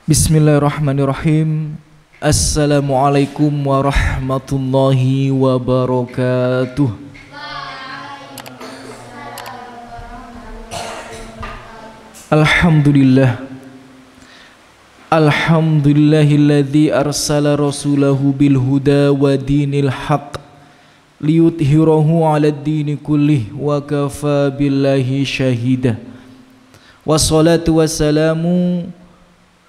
Bismillahirrahmanirrahim. Assalamualaikum warahmatullahi wabarakatuh. Alhamdulillah. Alhamdulillahilladzi arsala rasulahu bil huda wa dinil haq liyudhhirahu 'alad dini kullih wa kafa billahi syahida. Wassalatu wassalamu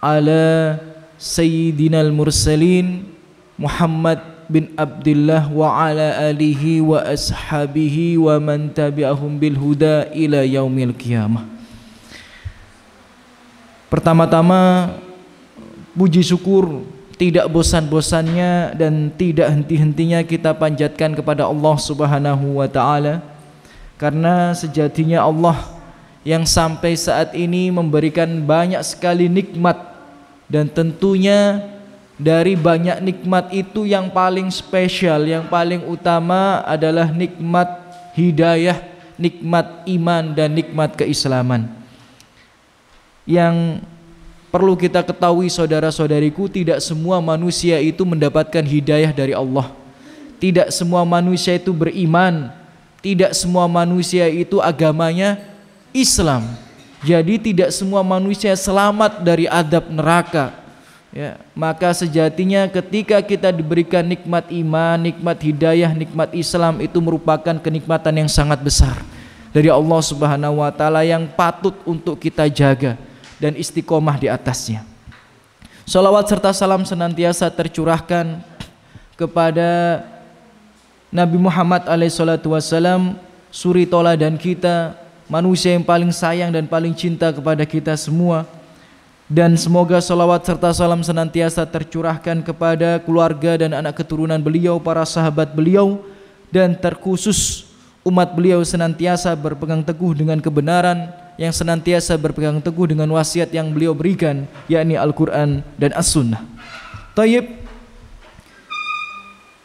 ala sayyidinal mursalin Muhammad bin Abdullah wa ala alihi wa ashabihi wa man tabi'ahum bil huda ila yaumil qiyamah. Pertama-tama puji syukur tidak bosan-bosannya dan tidak henti-hentinya kita panjatkan kepada Allah Subhanahu wa taala, karena sejatinya Allah yang sampai saat ini memberikan banyak sekali nikmat, dan tentunya dari banyak nikmat itu yang paling spesial, yang paling utama adalah nikmat hidayah, nikmat iman dan nikmat keislaman. Yang perlu kita ketahui saudara-saudariku, tidak semua manusia itu mendapatkan hidayah dari Allah. Tidak semua manusia itu beriman. Tidak semua manusia itu agamanya Islam. Jadi tidak semua manusia selamat dari azab neraka. Ya, maka sejatinya ketika kita diberikan nikmat iman, nikmat hidayah, nikmat Islam, itu merupakan kenikmatan yang sangat besar dari Allah Subhanahu wa taala yang patut untuk kita jaga dan istiqomah di atasnya. Salawat serta salam senantiasa tercurahkan kepada Nabi Muhammad alaihissalam, suri toladan kita, manusia yang paling sayang dan paling cinta kepada kita semua. Dan semoga salawat serta salam senantiasa tercurahkan kepada keluarga dan anak keturunan beliau, para sahabat beliau, dan terkhusus umat beliau senantiasa berpegang teguh dengan kebenaran, yang senantiasa berpegang teguh dengan wasiat yang beliau berikan, yakni Al-Quran dan As-Sunnah. Tayyib,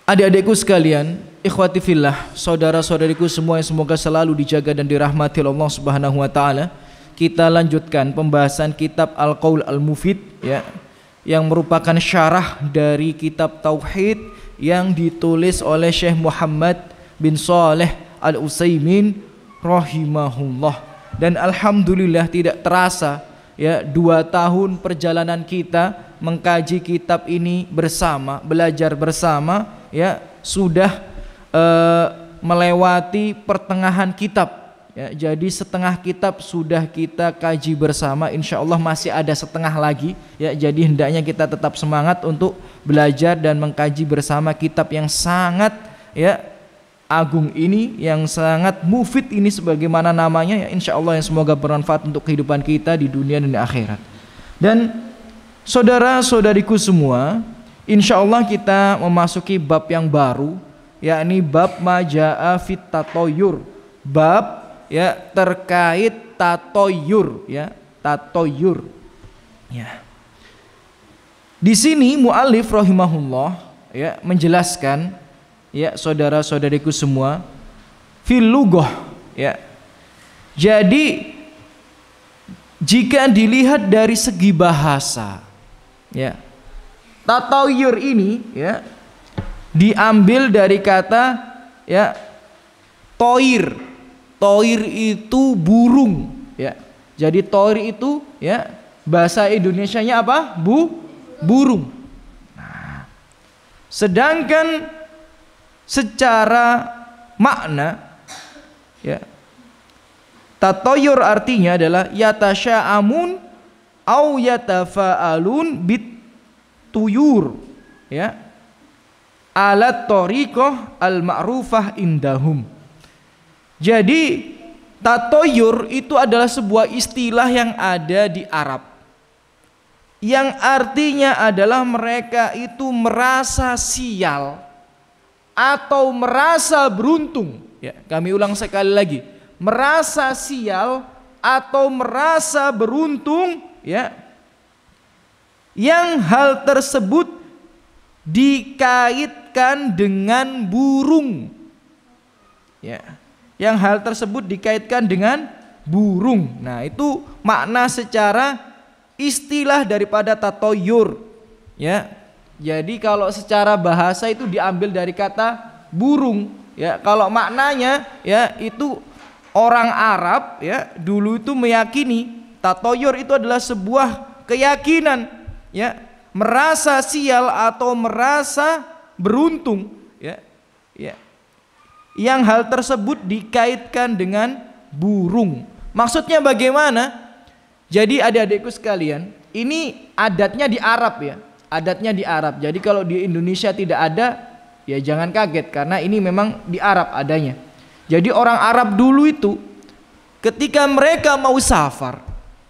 adik-adikku sekalian, ikhwati fillah, saudara-saudariku semua yang semoga selalu dijaga dan dirahmati Allah Subhanahu wa taala. Kita lanjutkan pembahasan kitab Al-Qaul Al-Mufid, ya, yang merupakan syarah dari kitab tauhid yang ditulis oleh Syekh Muhammad bin Shalih Al-Utsaimin rahimahullah. Dan alhamdulillah tidak terasa, ya, 2 tahun perjalanan kita mengkaji kitab ini bersama, belajar bersama, ya, sudah melewati pertengahan kitab, ya, jadi setengah kitab sudah kita kaji bersama. Insya Allah masih ada setengah lagi, ya, jadi hendaknya kita tetap semangat untuk belajar dan mengkaji bersama kitab yang sangat, ya, agung ini, yang sangat mufid ini sebagaimana namanya, ya, insya Allah yang semoga bermanfaat untuk kehidupan kita di dunia dan di akhirat. Dan saudara-saudariku semua, insya Allah kita memasuki bab yang baru, yakni bab majaa fit tatoyur, bab, ya, terkait tatoyur, ya, tatoyur, ya. Di sini muallif rahimahullah, ya, menjelaskan, ya, saudara-saudariku semua, fil lughah, ya. Jadi jika dilihat dari segi bahasa, ya, tatoyur ini, ya, diambil dari kata, ya, toir. Toir itu burung, ya. Jadi toir itu, ya, bahasa Indonesianya apa? Burung. Nah, sedangkan secara makna, ya, tatoyur artinya adalah yatasya'amun au yatafa'alun bit tuyur, ya, alat tariqah al-ma'rufah indahum. Jadi tatoyur itu adalah sebuah istilah yang ada di Arab, yang artinya adalah mereka itu merasa sial atau merasa beruntung, ya, kami ulang sekali lagi, merasa sial atau merasa beruntung, ya, yang hal tersebut dikaitkan dengan burung, ya, yang hal tersebut dikaitkan dengan burung. Nah, itu makna secara istilah daripada tatoyur, ya. Jadi kalau secara bahasa itu diambil dari kata burung, ya. Kalau maknanya ya itu orang Arab ya dulu itu meyakini tatoyur itu adalah sebuah keyakinan, ya, merasa sial atau merasa beruntung, ya. Ya. Yang hal tersebut dikaitkan dengan burung. Maksudnya bagaimana? Jadi adik-adikku sekalian, ini adatnya di Arab, ya. Adatnya di Arab. Jadi kalau di Indonesia tidak ada, ya jangan kaget karena ini memang di Arab adanya. Jadi orang Arab dulu itu ketika mereka mau safar,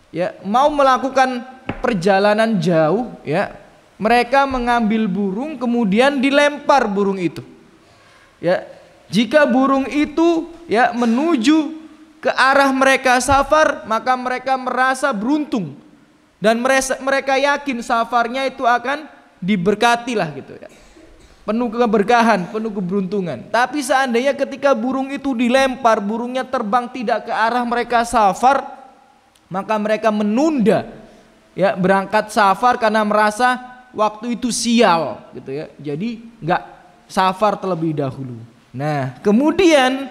ya, mau melakukan perjalanan jauh, ya, mereka mengambil burung kemudian dilempar burung itu. Ya, jika burung itu ya menuju ke arah mereka safar, maka mereka merasa beruntung dan mereka yakin safarnya itu akan diberkati lah gitu ya. Penuh keberkahan, penuh keberuntungan. Tapi seandainya ketika burung itu dilempar, burungnya terbang tidak ke arah mereka safar, maka mereka menunda ya berangkat safar karena merasa waktu itu sial gitu ya. Jadi nggak safar terlebih dahulu. Nah, kemudian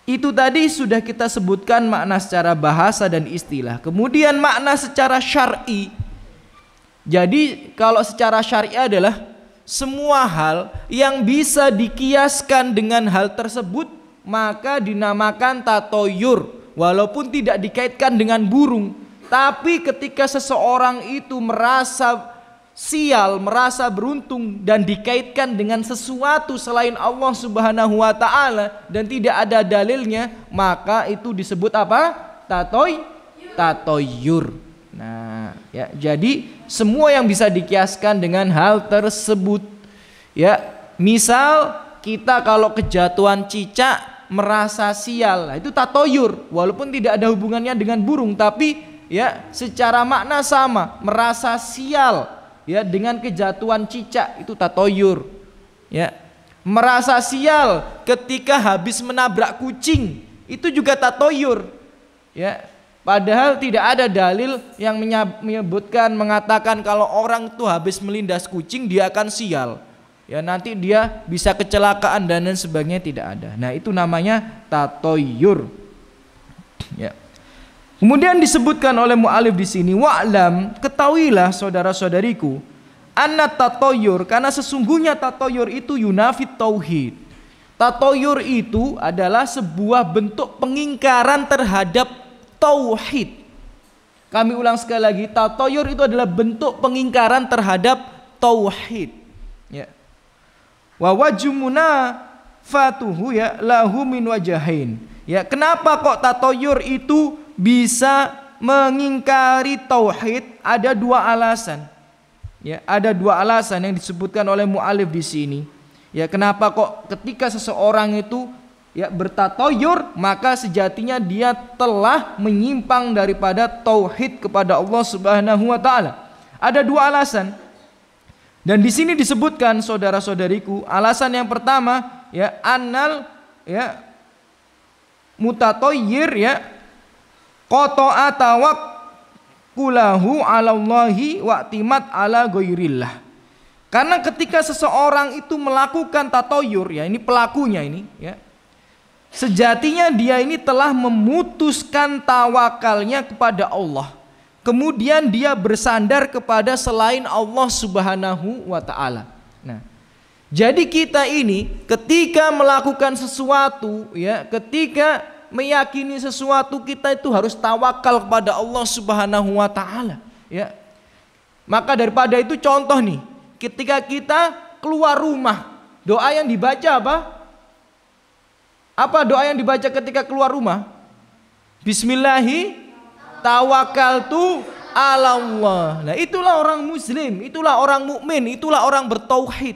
itu tadi sudah kita sebutkan makna secara bahasa dan istilah. Kemudian makna secara syar'i. Jadi kalau secara syar'i adalah semua hal yang bisa dikiaskan dengan hal tersebut maka dinamakan tatoyur, walaupun tidak dikaitkan dengan burung. Tapi ketika seseorang itu merasa sial, merasa beruntung dan dikaitkan dengan sesuatu selain Allah Subhanahu wa taala dan tidak ada dalilnya, maka itu disebut apa? Tatoyur. Nah, ya, jadi semua yang bisa dikiaskan dengan hal tersebut. Ya, misal kita kalau kejatuhan cicak merasa sial, nah, itu tatoyur, walaupun tidak ada hubungannya dengan burung, tapi ya secara makna sama, merasa sial ya dengan kejatuhan cicak itu tatoyur. Ya, merasa sial ketika habis menabrak kucing itu juga tatoyur. Ya, padahal tidak ada dalil yang menyebutkan mengatakan kalau orang tuh habis melindas kucing dia akan sial. Ya, nanti dia bisa kecelakaan dan lain sebagainya, tidak ada. Nah, itu namanya tatoyur. Ya. Kemudian disebutkan oleh mu'alif di sini, wa'lam, ketahuilah saudara-saudariku, anna tatoyur, karena sesungguhnya tatoyur itu yunafit tauhid. Tatoyur itu adalah sebuah bentuk pengingkaran terhadap tauhid. Kami ulang sekali lagi, tatoyur itu adalah bentuk pengingkaran terhadap tauhid. Ya. Wa wajumuna fatuhu ya lahu min wajahin. Ya, kenapa kok tatoyur itu bisa mengingkari tauhid? Ada dua alasan. Ya, ada dua alasan yang disebutkan oleh mu'alif di sini. Ya, kenapa kok ketika seseorang itu ya bertatoyur maka sejatinya dia telah menyimpang daripada tauhid kepada Allah Subhanahu wa taala. Ada dua alasan. Dan di sini disebutkan saudara-saudariku, alasan yang pertama ya annal ya mutatoyir ya qata'a tawakkulahu 'alallahi wa'timat 'ala ghairillah. Karena ketika seseorang itu melakukan tatoyur, ya ini pelakunya ini ya, sejatinya dia ini telah memutuskan tawakalnya kepada Allah. Kemudian dia bersandar kepada selain Allah Subhanahu wa taala. Nah, jadi kita ini ketika melakukan sesuatu ya, ketika meyakini sesuatu, kita itu harus tawakal kepada Allah Subhanahu wa taala ya. Maka daripada itu contoh nih, ketika kita keluar rumah, doa yang dibaca apa? Apa doa yang dibaca ketika keluar rumah? Bismillahi tawakkaltu 'ala Allah. Nah, itulah orang muslim, itulah orang mukmin, itulah orang bertauhid.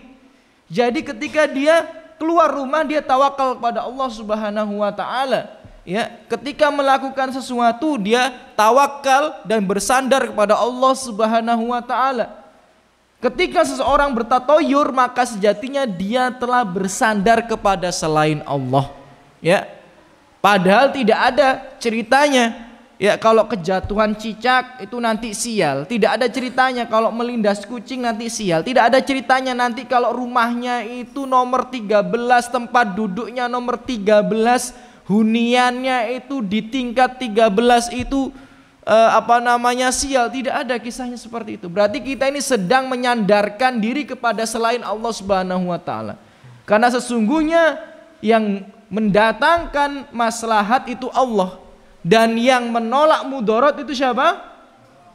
Jadi ketika dia keluar rumah dia tawakal kepada Allah Subhanahu wa taala. Ya, ketika melakukan sesuatu dia tawakal dan bersandar kepada Allah Subhanahu wa taala. Ketika seseorang bertatoyur maka sejatinya dia telah bersandar kepada selain Allah. Ya. Padahal tidak ada ceritanya ya kalau kejatuhan cicak itu nanti sial. Tidak ada ceritanya kalau melindas kucing nanti sial. Tidak ada ceritanya nanti kalau rumahnya itu nomor 13, tempat duduknya nomor 13, huniannya itu di tingkat 13 itu sial. Tidak ada kisahnya seperti itu. Berarti kita ini sedang menyandarkan diri kepada selain Allah Subhanahu wa taala. Karena sesungguhnya yang mendatangkan maslahat itu Allah, dan yang menolak mudarat itu siapa?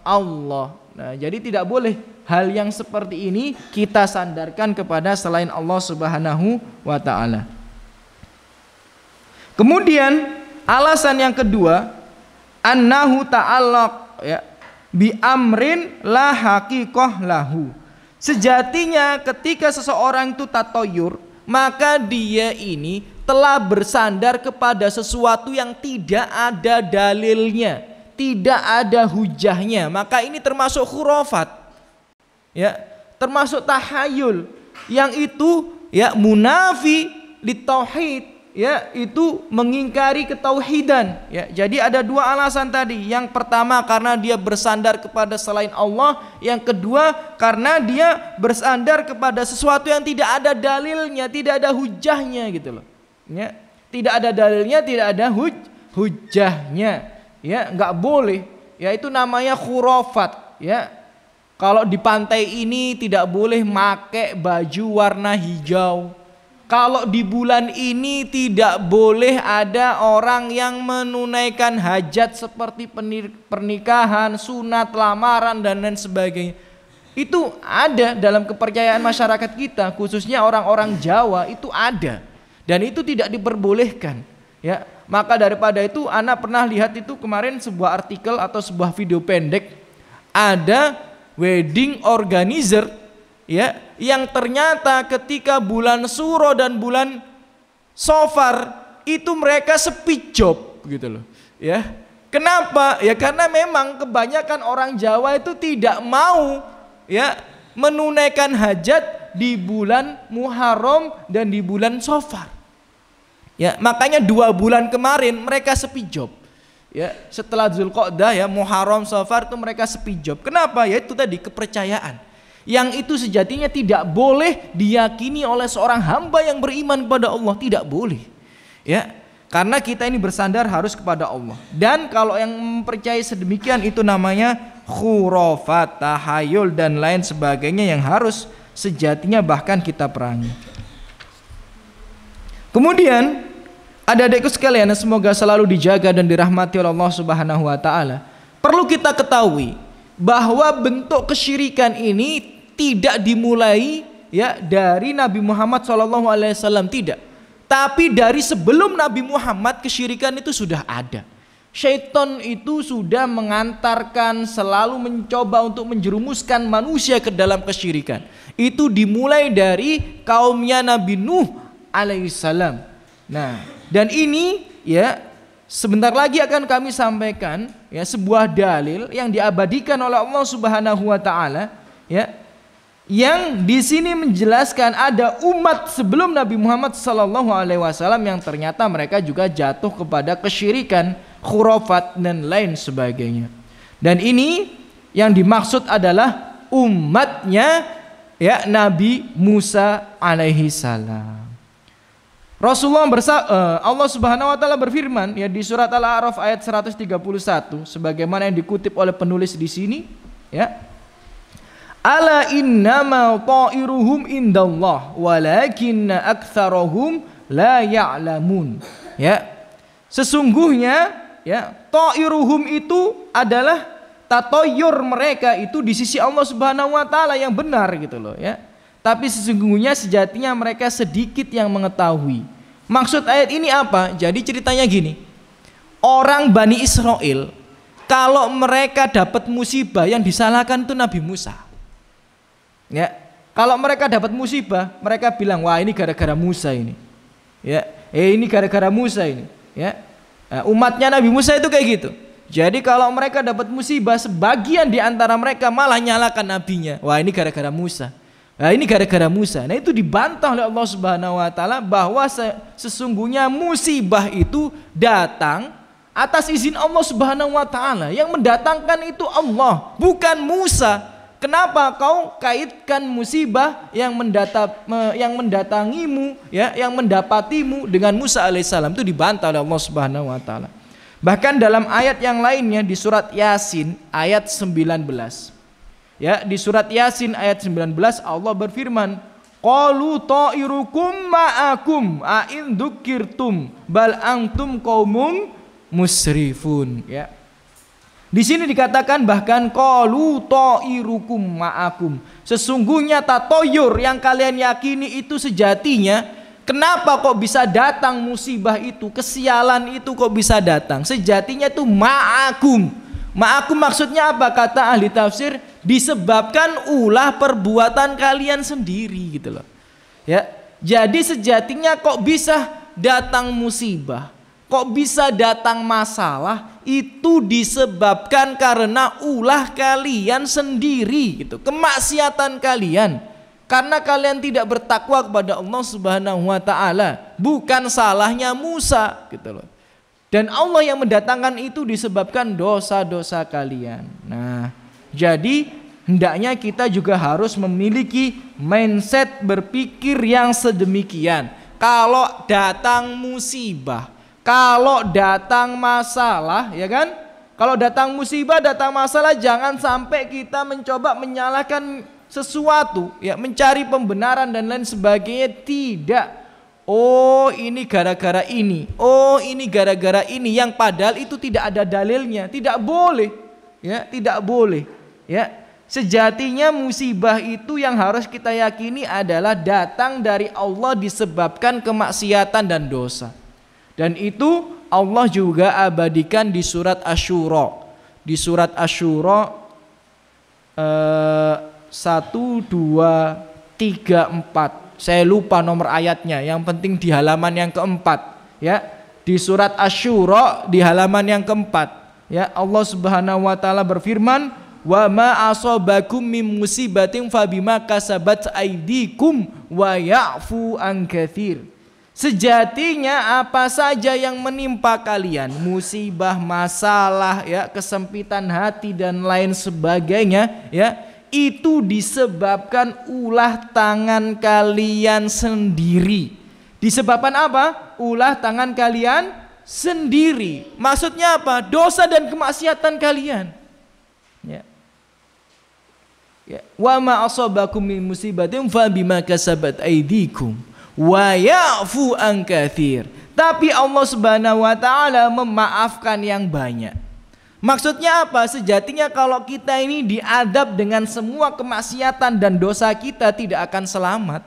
Allah. Nah, jadi tidak boleh hal yang seperti ini kita sandarkan kepada selain Allah Subhanahu wa taala. Kemudian alasan yang kedua, annahu ta'allaq ya bi amrin la haqiqah lahu. Sejatinya ketika seseorang itu tatoyur, maka dia ini telah bersandar kepada sesuatu yang tidak ada dalilnya, tidak ada hujahnya. Maka ini termasuk khurafat, ya, termasuk tahayul, yang itu ya munafi litauhid, ya, itu mengingkari ketauhidan. Ya, jadi ada dua alasan tadi. Yang pertama karena dia bersandar kepada selain Allah, yang kedua karena dia bersandar kepada sesuatu yang tidak ada dalilnya, tidak ada hujahnya gitu loh. Ya, tidak ada dalilnya, tidak ada hujahnya, ya, nggak boleh, ya, itu namanya khurafat, ya. Kalau di pantai ini tidak boleh pakai baju warna hijau. Kalau di bulan ini tidak boleh ada orang yang menunaikan hajat seperti pernikahan, sunat, lamaran dan lain sebagainya. Itu ada dalam kepercayaan masyarakat kita, khususnya orang-orang Jawa itu ada. Dan itu tidak diperbolehkan, ya. Maka daripada itu, anak pernah lihat itu kemarin sebuah artikel atau sebuah video pendek, ada wedding organizer, ya, yang ternyata ketika bulan Suro dan bulan Safar itu mereka sepi job gitu loh, ya. Kenapa? Ya karena memang kebanyakan orang Jawa itu tidak mau, ya, menunaikan hajat di bulan Muharram dan di bulan Safar. Ya, makanya 2 bulan kemarin mereka sepi job. Ya, setelah Zulqa'dah, ya, Muharram, Safar itu mereka sepi job. Kenapa? Ya itu tadi kepercayaan. Yang itu sejatinya tidak boleh diyakini oleh seorang hamba yang beriman kepada Allah, tidak boleh. Ya, karena kita ini bersandar harus kepada Allah. Dan kalau yang mempercayai sedemikian itu namanya khurafat, tahayul dan lain sebagainya yang harus sejatinya bahkan kita perangi. Kemudian adik-adikku sekalian, semoga selalu dijaga dan dirahmati oleh Allah Subhanahu wa taala. Perlu kita ketahui bahwa bentuk kesyirikan ini tidak dimulai, ya, dari Nabi Muhammad SAW, tidak. Tapi dari sebelum Nabi Muhammad kesyirikan itu sudah ada. Syaitan itu sudah mengantarkan, selalu mencoba untuk menjerumuskan manusia ke dalam kesyirikan. Itu dimulai dari kaumnya Nabi Nuh alaihissalam. Nah, dan ini, ya, sebentar lagi akan kami sampaikan, ya, sebuah dalil yang diabadikan oleh Allah Subhanahu wa taala, ya, yang di sini menjelaskan ada umat sebelum Nabi Muhammad sallallahu alaihi wasallam yang ternyata mereka juga jatuh kepada kesyirikan, khurafat dan lain sebagainya. Dan ini yang dimaksud adalah umatnya, ya, Nabi Musa alaihi salam. Rasulullah Allah Subhanahu wa taala berfirman, ya, di surat Al-A'raf ayat 131 sebagaimana yang dikutip oleh penulis di sini, ya. Ala innama ta'iruhum indallah walakinna aktsarahum la ya'lamun. Ya. Sesungguhnya, ya, ta'iruhum itu adalah tatoyur mereka itu di sisi Allah Subhanahu wa taala yang benar gitu loh, ya. Tapi sesungguhnya sejatinya mereka sedikit yang mengetahui. Maksud ayat ini apa? Jadi ceritanya gini. Orang Bani Israel, kalau mereka dapat musibah yang disalahkan itu Nabi Musa. Ya, kalau mereka dapat musibah, mereka bilang, wah ini gara-gara Musa ini. Ya, ini gara-gara Musa ini. Ya, umatnya Nabi Musa itu kayak gitu. Jadi kalau mereka dapat musibah, sebagian di antara mereka malah nyalakan nabinya. Wah ini gara-gara Musa. Nah, ini gara-gara Musa. Nah, itu dibantah oleh Allah Subhanahu wa taala bahwa sesungguhnya musibah itu datang atas izin Allah Subhanahu wa taala. Yang mendatangkan itu Allah, bukan Musa. Kenapa kau kaitkan musibah yang mendatangimu, ya, yang mendapatimu dengan Musa alaihissalam? Itu dibantah oleh Allah Subhanahu wa taala. Bahkan dalam ayat yang lainnya di surat Yasin ayat 19. Ya, di surat Yasin ayat 19 Allah berfirman, qalu ta'irukum ma'akum a in dzukirtum bal antum qaumun musrifun. Ya. Di sini dikatakan bahkan qalu ta'irukum ma'akum. Sesungguhnya tatoyur yang kalian yakini itu sejatinya, kenapa kok bisa datang musibah itu, kesialan itu kok bisa datang? Sejatinya itu ma'akum. Ma'akum maksudnya apa? Kata ahli tafsir, disebabkan ulah perbuatan kalian sendiri gitu loh. Ya. Jadi sejatinya kok bisa datang musibah, kok bisa datang masalah, itu disebabkan karena ulah kalian sendiri gitu, kemaksiatan kalian. Karena kalian tidak bertakwa kepada Allah Subhanahu wa taala, bukan salahnya Musa gitu loh. Dan Allah yang mendatangkan itu disebabkan dosa-dosa kalian. Nah, jadi hendaknya kita juga harus memiliki mindset berpikir yang sedemikian. Kalau datang musibah, kalau datang masalah, ya kan? Kalau datang musibah, datang masalah, jangan sampai kita mencoba menyalahkan sesuatu, ya, mencari pembenaran dan lain sebagainya. Tidak. Oh, ini gara-gara ini. Oh, ini gara-gara ini, yang padahal itu tidak ada dalilnya. Tidak boleh. Ya, tidak boleh. Ya. Sejatinya musibah itu yang harus kita yakini adalah datang dari Allah disebabkan kemaksiatan dan dosa. Dan itu Allah juga abadikan di surat Asy-Syura. Di surat Asy-Syura 1, 2, 3, 4. Saya lupa nomor ayatnya, yang penting di halaman yang keempat, ya. Di surat Asy-Syura di halaman yang keempat, ya, Allah Subhanahu wa taala berfirman, "Wa ma asabakum min musibatin fabima kasabat aydikum wa ya'fu an katsir." Sejatinya apa saja yang menimpa kalian, musibah, masalah, ya, kesempitan hati dan lain sebagainya, ya, itu disebabkan ulah tangan kalian sendiri. Disebabkan apa? Ulah tangan kalian sendiri. Maksudnya apa? Dosa dan kemaksiatan kalian. Ya. Ya. Wa ma asabakum min musibatin fa bima kasabat aydikum wa ya'fu an katsir. Tapi Allah Subhanahu wa taala memaafkan yang banyak. Maksudnya apa? Sejatinya kalau kita ini diadab dengan semua kemaksiatan dan dosa kita, tidak akan selamat.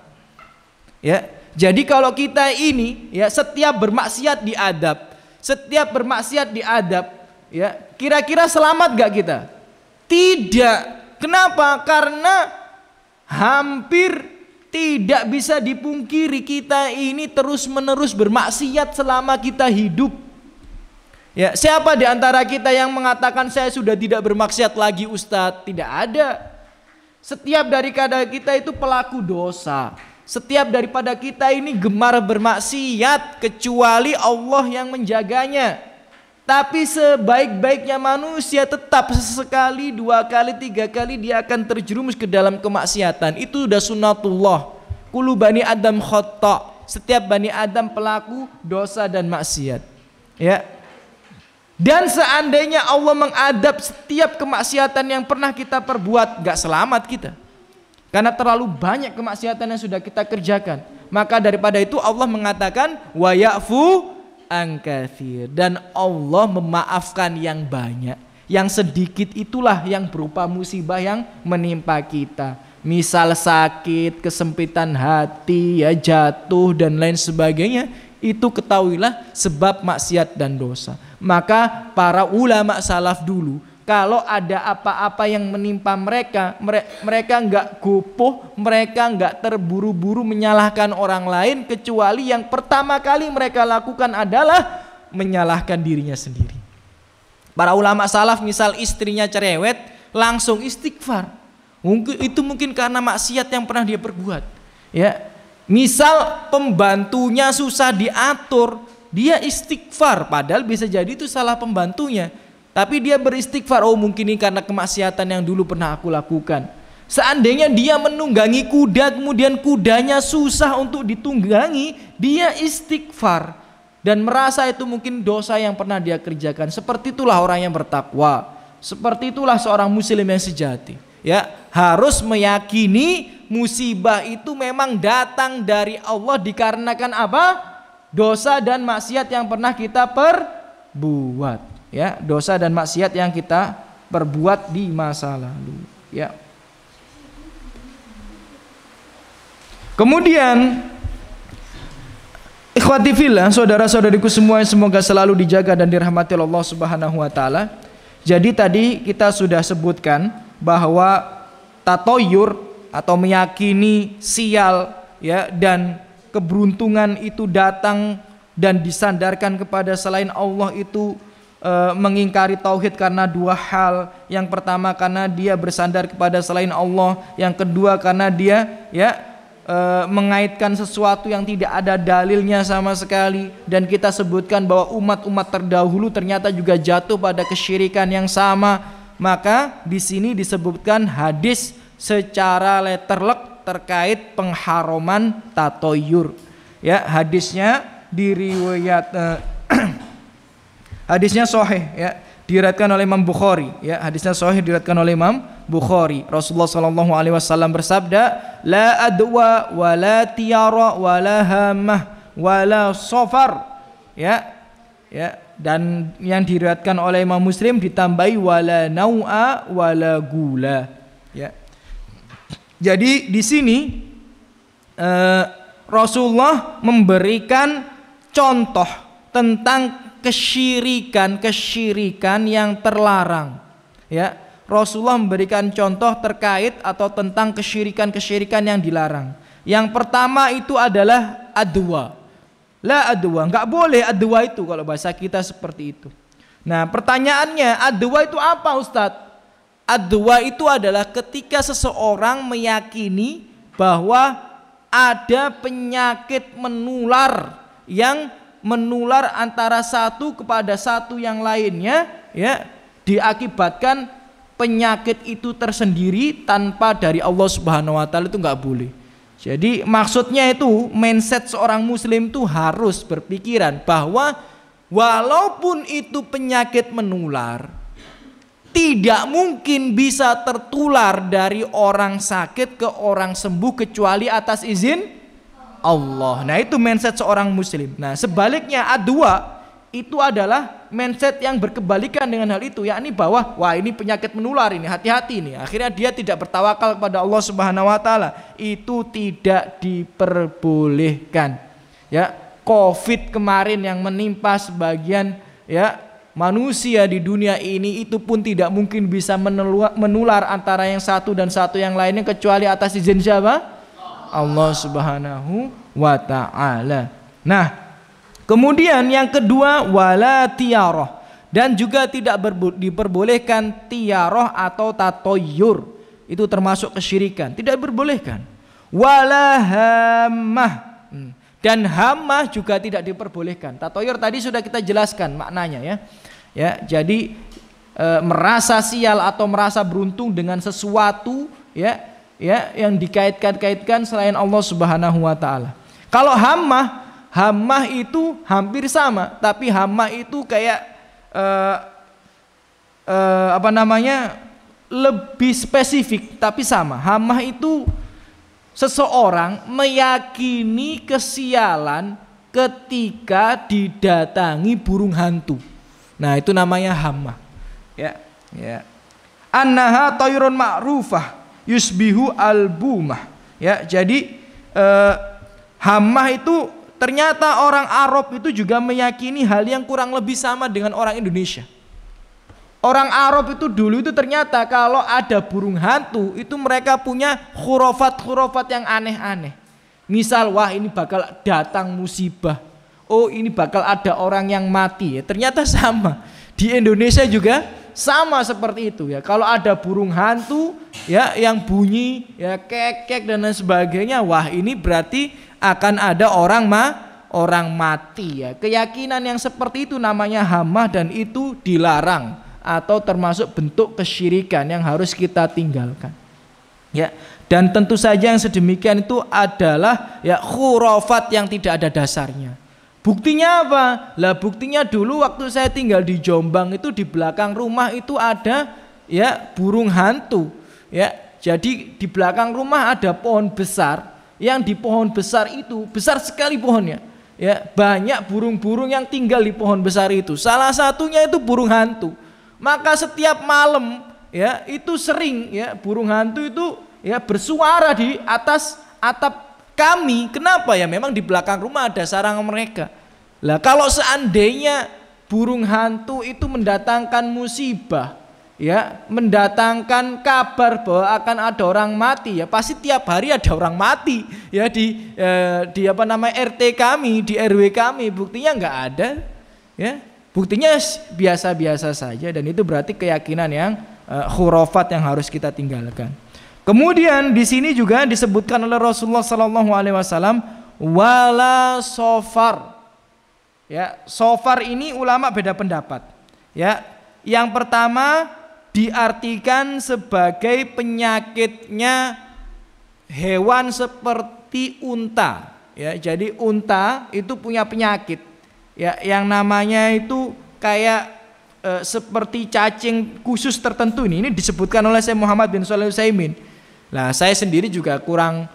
Ya. Jadi kalau kita ini, ya, setiap bermaksiat diadab, setiap bermaksiat diadab, ya, kira-kira selamat gak kita? Tidak. Kenapa? Karena hampir tidak bisa dipungkiri kita ini terus-menerus bermaksiat selama kita hidup. Ya, siapa di antara kita yang mengatakan saya sudah tidak bermaksiat lagi, Ustadz? Tidak ada. Setiap dari kita itu pelaku dosa. Setiap daripada kita ini gemar bermaksiat, kecuali Allah yang menjaganya. Tapi sebaik-baiknya manusia tetap sesekali, 2 kali, 3 kali dia akan terjerumus ke dalam kemaksiatan. Itu sudah sunnatullah. Kullu bani Adam khata'. Setiap bani Adam pelaku dosa dan maksiat. Ya. Dan seandainya Allah mengadab setiap kemaksiatan yang pernah kita perbuat, gak selamat kita. Karena terlalu banyak kemaksiatan yang sudah kita kerjakan. Maka daripada itu Allah mengatakan wa ya'fu an katsir, dan Allah memaafkan yang banyak. Yang sedikit itulah yang berupa musibah yang menimpa kita. Misal sakit, kesempitan hati, ya, jatuh dan lain sebagainya. Itu ketahuilah sebab maksiat dan dosa. Maka para ulama salaf dulu, kalau ada apa-apa yang menimpa mereka, mereka enggak gopoh, mereka enggak terburu-buru menyalahkan orang lain, kecuali yang pertama kali mereka lakukan adalah menyalahkan dirinya sendiri. Para ulama salaf misal istrinya cerewet, langsung istighfar. Itu mungkin karena maksiat yang pernah dia perbuat. Ya. Misal pembantunya susah diatur, dia istighfar, padahal bisa jadi itu salah pembantunya. Tapi dia beristighfar, oh mungkin ini karena kemaksiatan yang dulu pernah aku lakukan. Seandainya dia menunggangi kuda, kemudian kudanya susah untuk ditunggangi, dia istighfar dan merasa itu mungkin dosa yang pernah dia kerjakan. Seperti itulah orang yang bertakwa. Seperti itulah seorang muslim yang sejati. Ya, harus meyakini musibah itu memang datang dari Allah dikarenakan apa? Dosa dan maksiat yang pernah kita perbuat. Ya, dosa dan maksiat yang kita perbuat di masa lalu. Ya. Kemudian ikhwati fillah, saudara-saudariku semua yang semoga selalu dijaga dan dirahmati Allah Subhanahu wa taala. Jadi tadi kita sudah sebutkan bahwa tatoyur atau meyakini sial ya dan keberuntungan itu datang dan disandarkan kepada selain Allah itu mengingkari tauhid karena dua hal. Yang pertama karena dia bersandar kepada selain Allah, yang kedua karena dia mengaitkan sesuatu yang tidak ada dalilnya sama sekali. Dan kita sebutkan bahwa umat-umat terdahulu ternyata juga jatuh pada kesyirikan yang sama. Maka di sini disebutkan hadis secara letterlek terkait pengharaman tatoyur. Ya, hadisnya diriwayat hadisnya sahih ya, diriwayatkan oleh Imam Bukhari ya, hadisnya sahih diriwayatkan oleh Imam Bukhari. Rasulullah sallallahu alaihi wasallam bersabda, la adwa wa la tiyara wa la hamah wa la safar. Ya. Dan yang diriwayatkan oleh Imam Muslim ditambahi wala nau'a wala gula. Ya. Jadi di sini Rasulullah memberikan contoh tentang kesyirikan yang terlarang. Ya, Rasulullah memberikan contoh terkait atau tentang kesyirikan yang dilarang. Yang pertama itu adalah adwa. La adwa, enggak boleh adwa itu kalau bahasa kita seperti itu. Nah, pertanyaannya, adwa itu apa, Ustadz? Adwa itu adalah ketika seseorang meyakini bahwa ada penyakit menular yang menular antara satu kepada satu yang lainnya, ya, diakibatkan penyakit itu tersendiri tanpa dari Allah Subhanahu wa taala, itu enggak boleh. Jadi maksudnya itu mindset seorang muslim itu harus berpikiran bahwa walaupun itu penyakit menular, tidak mungkin bisa tertular dari orang sakit ke orang sembuh kecuali atas izin Allah. Nah, itu mindset seorang muslim. Nah, sebaliknya adwa itu adalah mindset yang berkebalikan dengan hal itu, yakni bahwa wah ini penyakit menular ini, hati-hati nih. Akhirnya dia tidak bertawakal kepada Allah Subhanahu wa taala. Itu tidak diperbolehkan. Ya, Covid kemarin yang menimpa sebagian ya manusia di dunia ini itu pun tidak mungkin bisa menular antara yang satu dan satu yang lainnya kecuali atas izin siapa? Allah Subhanahu wa taala. Nah, kemudian yang kedua wala tiyaroh, dan juga tidak diperbolehkan tiyaroh atau tatoyur, itu termasuk kesyirikan, tidak diperbolehkan. Wala hammah, dan hammah juga tidak diperbolehkan. Tatoyur tadi sudah kita jelaskan maknanya ya. Ya, jadi merasa sial atau merasa beruntung dengan sesuatu ya yang dikait-kaitkan selain Allah Subhanahu wa taala. Kalau hammah itu hampir sama, tapi hammah itu kayak lebih spesifik tapi sama. Hammah itu seseorang meyakini kesialan ketika didatangi burung hantu. Nah, itu namanya hammah. Ya. Annaha tayrun ma'rufah yusbihu albumah. Ya, jadi hammah itu ternyata orang Arab itu juga meyakini hal yang kurang lebih sama dengan orang Indonesia. Orang Arab itu dulu itu ternyata kalau ada burung hantu itu mereka punya khurafat yang aneh-aneh. Misal, wah ini bakal datang musibah. Oh, ini bakal ada orang yang mati. Ya, ternyata sama. Di Indonesia juga sama seperti itu ya. Kalau ada burung hantu ya yang bunyi ya kek dan lain sebagainya, wah ini berarti akan ada orang orang mati ya. Keyakinan yang seperti itu namanya hamah dan itu dilarang atau termasuk bentuk kesyirikan yang harus kita tinggalkan. Ya, dan tentu saja yang sedemikian itu adalah ya khurafat yang tidak ada dasarnya. Buktinya apa? Lah buktinya dulu waktu saya tinggal di Jombang itu di belakang rumah itu ada ya burung hantu. Ya, jadi di belakang rumah ada pohon besar. Yang di pohon besar itu besar sekali pohonnya. Ya, banyak burung-burung yang tinggal di pohon besar itu. Salah satunya itu burung hantu. Maka setiap malam ya itu sering ya burung hantu itu ya bersuara di atas atap kami. Kenapa ya? Memang di belakang rumah ada sarang mereka. Lah kalau seandainya burung hantu itu mendatangkan musibah, ya, mendatangkan kabar bahwa akan ada orang mati, ya pasti tiap hari ada orang mati ya di apa namanya RT kami, di RW kami. Buktinya nggak ada, ya. Buktinya biasa-biasa saja dan itu berarti keyakinan yang khurafat yang harus kita tinggalkan. Kemudian di sini juga disebutkan oleh Rasulullah SAW wala sofar. Ya, sofar ini ulama beda pendapat. Ya, yang pertama diartikan sebagai penyakitnya hewan seperti unta. Ya, jadi unta itu punya penyakit. Ya, yang namanya itu kayak seperti cacing khusus tertentu ini disebutkan oleh Syekh Muhammad bin Shalih Al-Utsaimin. Nah, saya sendiri juga kurang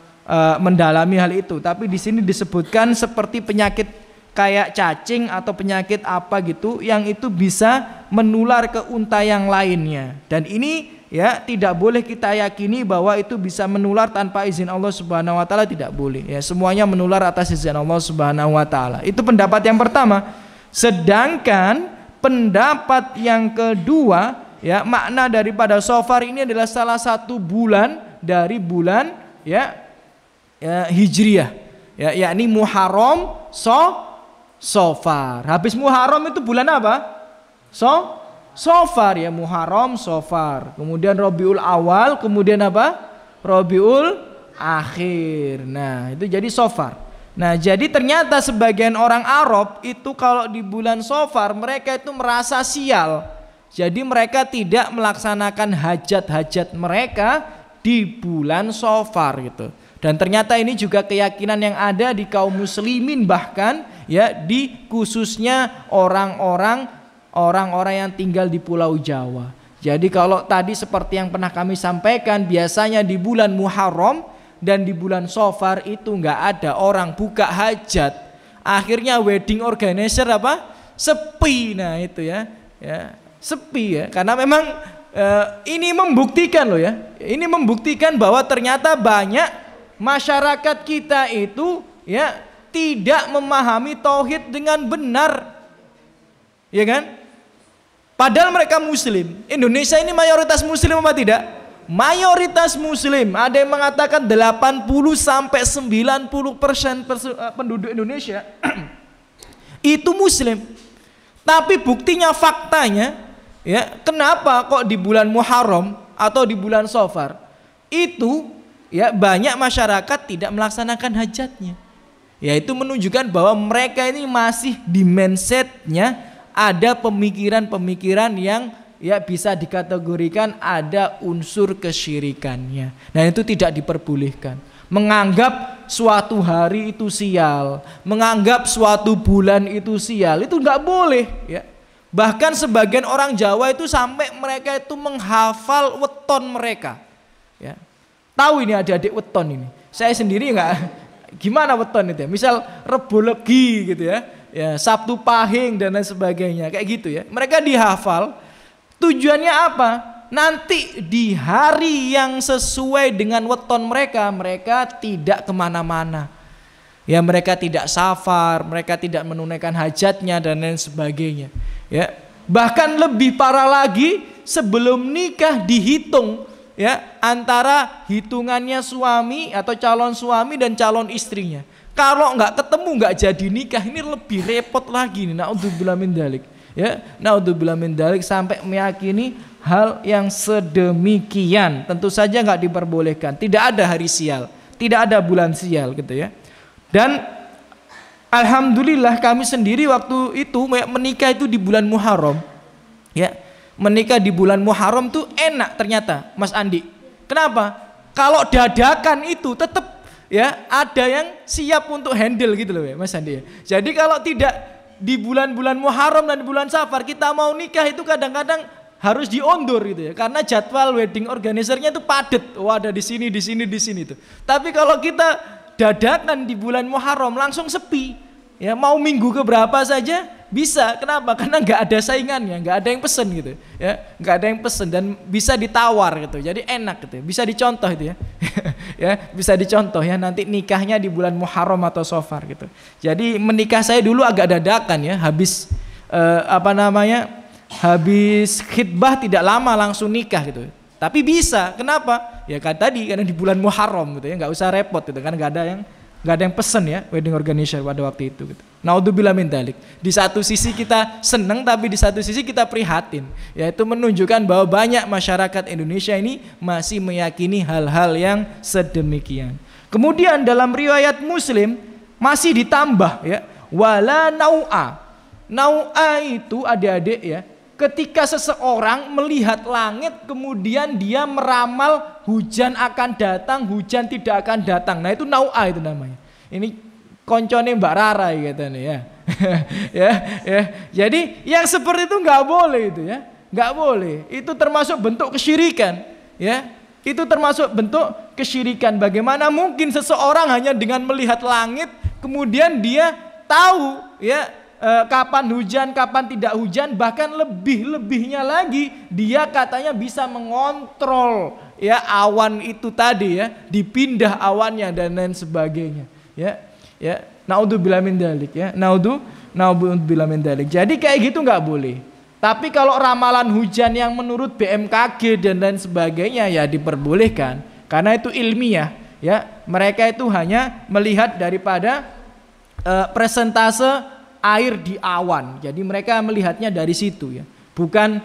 mendalami hal itu, tapi di sini disebutkan seperti penyakit kayak cacing atau penyakit apa gitu yang itu bisa menular ke unta yang lainnya. Dan ini ya tidak boleh kita yakini bahwa itu bisa menular tanpa izin Allah Subhanahu wa taala, tidak boleh. Ya, semuanya menular atas izin Allah Subhanahu wa taala. Itu pendapat yang pertama. Sedangkan pendapat yang kedua, ya, makna daripada sofar ini adalah salah satu bulan dari bulan ya Hijriyah, ya, yakni Muharram, Sofar. Habis Muharram itu bulan apa? Sofar, ya, Muharram, Sofar. Kemudian Rabiul Awal, kemudian apa? Rabiul Akhir. Nah, itu jadi Sofar. Nah, jadi ternyata sebagian orang Arab itu kalau di bulan Sofar mereka itu merasa sial. Jadi mereka tidak melaksanakan hajat-hajat mereka di bulan Sofar gitu. Dan ternyata ini juga keyakinan yang ada di kaum muslimin, bahkan ya di khususnya orang-orang yang tinggal di Pulau Jawa. Jadi kalau tadi seperti yang pernah kami sampaikan, biasanya di bulan Muharram dan di bulan Sofar itu nggak ada orang buka hajat. Akhirnya wedding organizer apa? Sepi. Nah itu ya sepi ya, karena memang ini membuktikan loh ya. Ini membuktikan bahwa ternyata banyak masyarakat kita itu ya tidak memahami tauhid dengan benar. Ya kan? Padahal mereka muslim. Indonesia ini mayoritas muslim apa tidak? Mayoritas muslim. Ada yang mengatakan 80 sampai 90% penduduk Indonesia itu muslim. Tapi buktinya, faktanya, ya, kenapa kok di bulan Muharram atau di bulan Sofar itu ya banyak masyarakat tidak melaksanakan hajatnya. Ya, itu menunjukkan bahwa mereka ini masih di mindsetnya ada pemikiran-pemikiran yang ya bisa dikategorikan ada unsur kesyirikannya. Nah, itu tidak diperbolehkan. Menganggap suatu hari itu sial, menganggap suatu bulan itu sial, itu nggak boleh ya. Bahkan sebagian orang Jawa itu sampai mereka itu menghafal weton mereka. Ya. Tahu ini adik-adik weton ini. Saya sendiri nggak, gimana weton itu ya. Misal Rebo Legi gitu ya. Ya, Sabtu Pahing dan lain sebagainya, kayak gitu ya. Mereka dihafal. Tujuannya apa? Nanti di hari yang sesuai dengan weton mereka, mereka tidak kemana-mana. Ya, mereka tidak safar, mereka tidak menunaikan hajatnya dan lain sebagainya. Ya, bahkan lebih parah lagi, sebelum nikah dihitung ya antara hitungannya suami atau calon suami dan calon istrinya. Kalau nggak ketemu nggak jadi nikah, ini lebih repot lagi nih. Naudzubillah min dzalik. Ya, naudzubillah min dzalik, sampai meyakini hal yang sedemikian. Tentu saja nggak diperbolehkan. Tidak ada hari sial, tidak ada bulan sial gitu ya. Dan Alhamdulillah kami sendiri waktu itu menikah itu di bulan Muharram. Ya, menikah di bulan Muharram tuh enak ternyata, Mas Andi. Kenapa? Kalau dadakan itu tetap ya ada yang siap untuk handle gitu loh ya, Mas Andi. Jadi kalau tidak di bulan-bulan Muharram dan bulan Safar kita mau nikah itu kadang-kadang harus diundur gitu ya, karena jadwal wedding organizernya itu padat. Oh, ada di sini tuh. Tapi kalau kita dadakan di bulan Muharram langsung sepi. Ya, mau minggu keberapa saja bisa. Kenapa? Karena nggak ada saingannya, nggak ada yang pesen gitu. Ya, nggak ada yang pesen dan bisa ditawar gitu. Jadi enak gitu. Bisa dicontoh itu ya. Ya, bisa dicontoh ya nanti nikahnya di bulan Muharram atau Safar gitu. Jadi menikah saya dulu agak dadakan ya, habis habis khitbah tidak lama langsung nikah gitu. Tapi bisa, kenapa? Ya kan tadi karena di bulan Muharram gitu ya, nggak usah repot gitu kan, nggak ada yang pesen ya wedding organizer pada waktu itu gitu. Naudzubillah min dzalik. Di satu sisi kita senang tapi di satu sisi kita prihatin. Yaitu menunjukkan bahwa banyak masyarakat Indonesia ini masih meyakini hal-hal yang sedemikian. Kemudian dalam riwayat Muslim masih ditambah ya, wala nau'a. Nau'a itu adik-adik ya, ketika seseorang melihat langit kemudian dia meramal hujan akan datang, hujan tidak akan datang. Nah itu nau'a itu namanya. Ini koncone Mbak Rara katanya ya. ya. Jadi yang seperti itu nggak boleh itu ya. Nggak boleh. Itu termasuk bentuk kesyirikan ya. Itu termasuk bentuk kesyirikan. Bagaimana mungkin seseorang hanya dengan melihat langit kemudian dia tahu ya kapan hujan, kapan tidak hujan, bahkan lebihnya lagi dia katanya bisa mengontrol ya awan itu tadi ya, dipindah awannya dan lain sebagainya. Ya. Naudzubillah min dzalik ya. Naudzubillah min dzalik. Jadi kayak gitu nggak boleh. Tapi kalau ramalan hujan yang menurut BMKG dan lain sebagainya ya diperbolehkan karena itu ilmiah ya. Mereka itu hanya melihat daripada persentase air di awan. Jadi mereka melihatnya dari situ ya. Bukan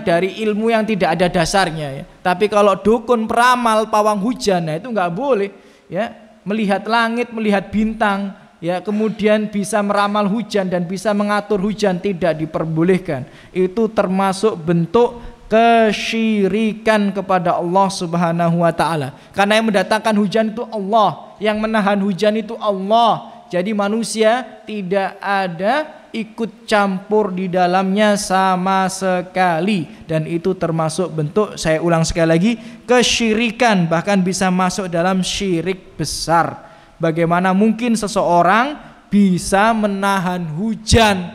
dari ilmu yang tidak ada dasarnya ya. Tapi kalau dukun peramal pawang hujan, nah itu nggak boleh ya. Melihat langit, melihat bintang ya, kemudian bisa meramal hujan dan bisa mengatur hujan tidak diperbolehkan. Itu termasuk bentuk kesyirikan kepada Allah Subhanahu wa taala. Karena yang mendatangkan hujan itu Allah, yang menahan hujan itu Allah. Jadi manusia tidak ada ikut campur di dalamnya sama sekali. Dan itu termasuk bentuk, saya ulang sekali lagi, kesyirikan. Bahkan bisa masuk dalam syirik besar. Bagaimana mungkin seseorang bisa menahan hujan,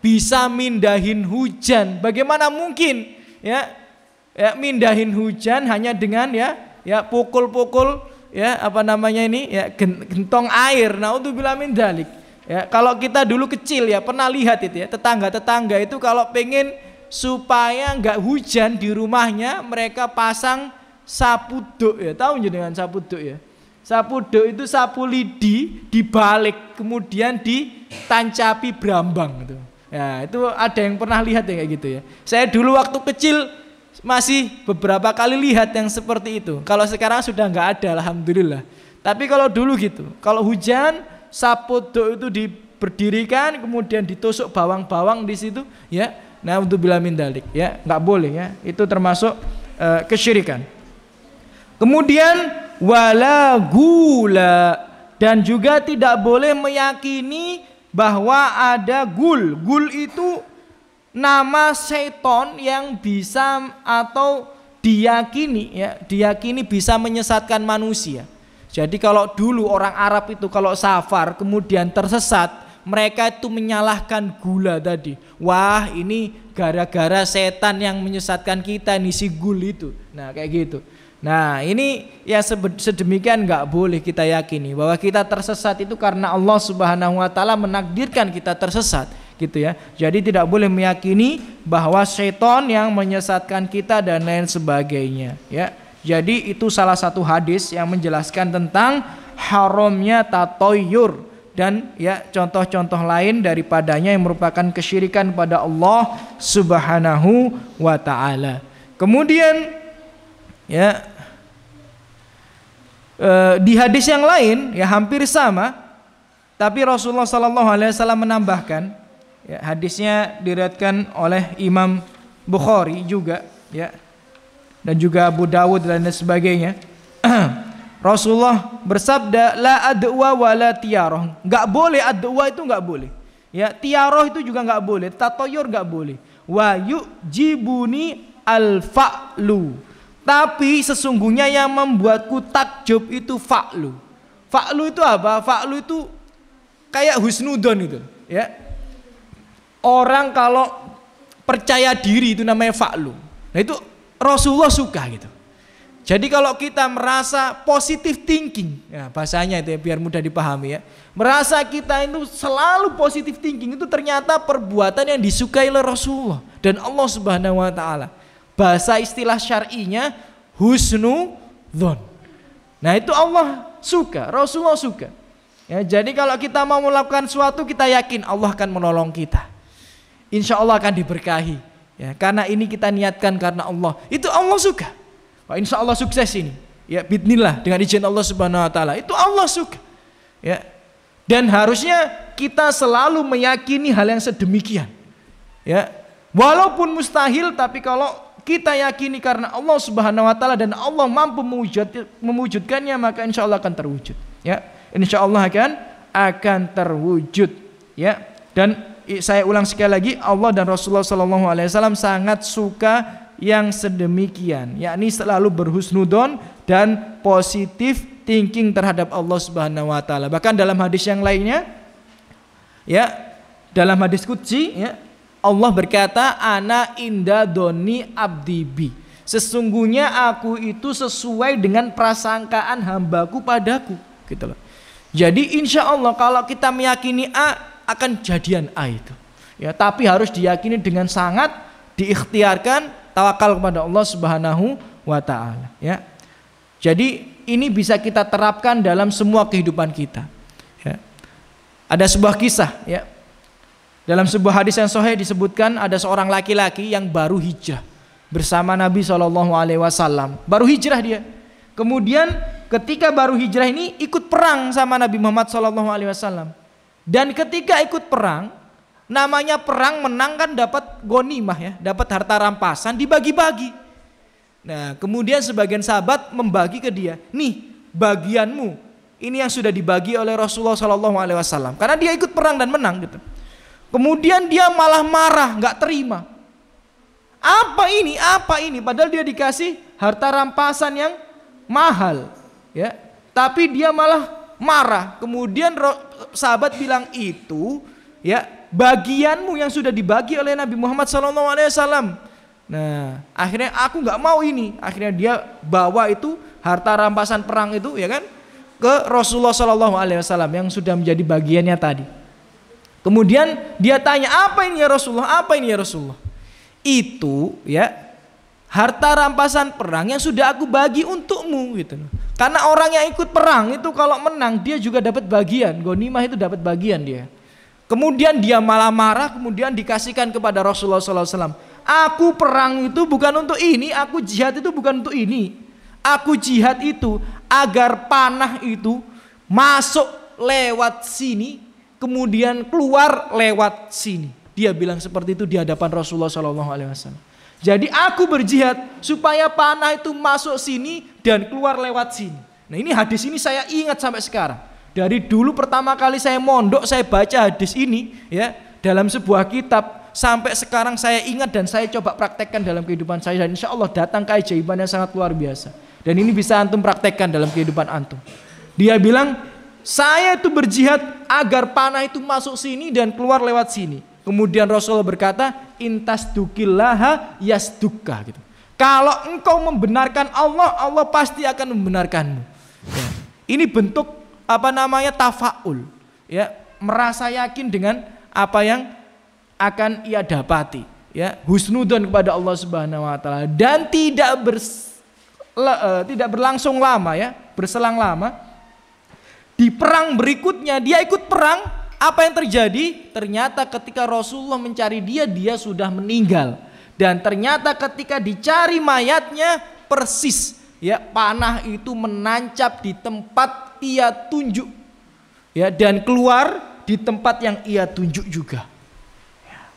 bisa mindahin hujan? Bagaimana mungkin ya mindahin hujan hanya dengan ya pukul-pukul ya gentong air. Naudzubillah min dzalik. Ya, kalau kita dulu kecil ya pernah lihat itu ya, tetangga-tetangga itu kalau pengen supaya enggak hujan di rumahnya mereka pasang sapu duk ya. Tahu dengan sapu duk ya? Sapu duk itu sapu lidi dibalik kemudian ditancapi brambang gitu. Ya, itu ada yang pernah lihat ya kayak gitu ya. Saya dulu waktu kecil masih beberapa kali lihat yang seperti itu. Kalau sekarang sudah nggak ada, alhamdulillah. Tapi kalau dulu gitu, kalau hujan sapu duk itu diberdirikan, kemudian ditusuk bawang-bawang di situ, ya. Nah, untuk bila min dalik, ya, nggak boleh ya. Itu termasuk kesyirikan. Kemudian wala gula, dan juga tidak boleh meyakini bahwa ada gul. Gul itu nama seton yang bisa atau diyakini bisa menyesatkan manusia. Jadi kalau dulu orang Arab itu kalau safar kemudian tersesat, mereka itu menyalahkan gula tadi. Wah, ini gara-gara setan yang menyesatkan kita nih, si gul itu. Nah kayak gitu. Nah ini ya sedemikian nggak boleh kita yakini bahwa kita tersesat itu karena Allah Subhanahu wa taala menakdirkan kita tersesat. Gitu ya. Jadi tidak boleh meyakini bahwa setan yang menyesatkan kita dan lain sebagainya ya. Jadi itu salah satu hadis yang menjelaskan tentang haramnya tatoyur dan ya contoh-contoh lain daripadanya yang merupakan kesyirikan pada Allah Subhanahu wa taala. Kemudian ya di hadis yang lain ya hampir sama Tapi Rasulullah sallallahu alaihi wasallam menambahkan, ya, hadisnya diriwayatkan oleh Imam Bukhari juga, ya, dan juga Abu Dawud dan sebagainya. Rasulullah bersabda, la adwa wala tiyaroh. Enggak boleh adwa, itu enggak boleh. Ya, tiyaroh itu juga enggak boleh, tatoyur enggak boleh. Wa yujibuni al-fa'lu. Tapi sesungguhnya yang membuatku takjub itu fa'lu. Fa'lu itu apa? Fa'lu itu kayak husnudon itu, ya. Orang kalau percaya diri itu namanya fa'lu. Nah, itu Rasulullah suka gitu. Jadi kalau kita merasa positive thinking, ya bahasanya itu ya, biar mudah dipahami ya. Merasa kita itu selalu positive thinking, itu ternyata perbuatan yang disukai oleh Rasulullah dan Allah Subhanahu wa taala. Bahasa istilah syar'inya husnudzon. Nah, itu Allah suka, Rasulullah suka. Ya, jadi kalau kita mau melakukan sesuatu, kita yakin Allah akan menolong kita. Insya Allah akan diberkahi. Ya, karena ini kita niatkan karena Allah. Itu Allah suka. Wah, insya Allah sukses ini. Ya, bidnillah dengan izin Allah Subhanahu Wa Taala. Itu Allah suka. Ya, dan harusnya kita selalu meyakini hal yang sedemikian. Ya, walaupun mustahil, tapi kalau kita yakini karena Allah Subhanahu Wa Taala dan Allah mampu mewujudkannya, maka insya Allah akan terwujud. Ya. Insya Allah akan terwujud, ya. Dan saya ulang sekali lagi, Allah dan Rasulullah SAW sangat suka yang sedemikian, yakni selalu berhusnudon dan positif thinking terhadap Allah Subhanahu Wa Taala. Bahkan dalam hadis yang lainnya, ya, dalam hadis qudsi, ya, Allah berkata, ana inda doni abdibi. Sesungguhnya aku itu sesuai dengan prasangkaan hambaku padaku, gitu loh. Jadi insya Allah kalau kita meyakini A, akan jadian A itu. Ya, tapi harus diyakini dengan sangat, diikhtiarkan, tawakal kepada Allah Subhanahu wa taala, ya. Jadi ini bisa kita terapkan dalam semua kehidupan kita. Ya. Ada sebuah kisah, ya. Dalam sebuah hadis yang sahih disebutkan ada seorang laki-laki yang baru hijrah bersama Nabi SAW. Baru hijrah dia. Kemudian ketika baru hijrah ini ikut perang sama Nabi Muhammad SAW. Dan ketika ikut perang, namanya perang menang kan dapat ghanimah, ya, dapat harta rampasan, dibagi-bagi. Nah, kemudian sebagian sahabat membagi ke dia, nih bagianmu, ini yang sudah dibagi oleh Rasulullah SAW. Karena dia ikut perang dan menang gitu. Kemudian dia malah marah, nggak terima. Apa ini? Apa ini? Padahal dia dikasih harta rampasan yang mahal, ya. Tapi dia malah marah. Kemudian sahabat bilang, itu, ya, bagianmu yang sudah dibagi oleh Nabi Muhammad SAW. Nah, akhirnya aku nggak mau ini. Akhirnya dia bawa itu harta rampasan perang itu, ya kan, ke Rasulullah SAW yang sudah menjadi bagiannya tadi. Kemudian dia tanya, apa ini ya Rasulullah? Apa ini ya Rasulullah? Itu, ya, harta rampasan perang yang sudah aku bagi untukmu, gitu. Karena orang yang ikut perang itu kalau menang dia juga dapat bagian, ghanimah itu dapat bagian dia. Kemudian dia malah marah, kemudian dikasihkan kepada Rasulullah SAW. Aku perang itu bukan untuk ini, aku jihad itu bukan untuk ini. Aku jihad itu agar panah itu masuk lewat sini, kemudian keluar lewat sini. Dia bilang seperti itu di hadapan Rasulullah SAW. Jadi aku berjihad supaya panah itu masuk sini dan keluar lewat sini. Nah, ini hadis ini saya ingat sampai sekarang. Dari dulu pertama kali saya mondok, saya baca hadis ini, ya, dalam sebuah kitab. Sampai sekarang saya ingat dan saya coba praktekkan dalam kehidupan saya. Dan insya Allah datang keajaiban yang sangat luar biasa. Dan ini bisa antum praktekkan dalam kehidupan antum. Dia bilang, saya itu berjihad agar panah itu masuk sini dan keluar lewat sini. Kemudian Rasulullah berkata, intas dukillaha yasdukka, gitu. Kalau engkau membenarkan Allah, Allah pasti akan membenarkanmu. Ya. Ini bentuk tafaul, ya, merasa yakin dengan apa yang akan ia dapati, ya, husnudon kepada Allah Subhanahu wa taala, dan tidak berlangsung lama, ya, berselang lama. Di perang berikutnya dia ikut perang. Apa yang terjadi? Ternyata ketika Rasulullah mencari dia, dia sudah meninggal. Dan ternyata ketika dicari mayatnya, persis, ya, panah itu menancap di tempat ia tunjuk. ya, dan keluar di tempat yang ia tunjuk juga.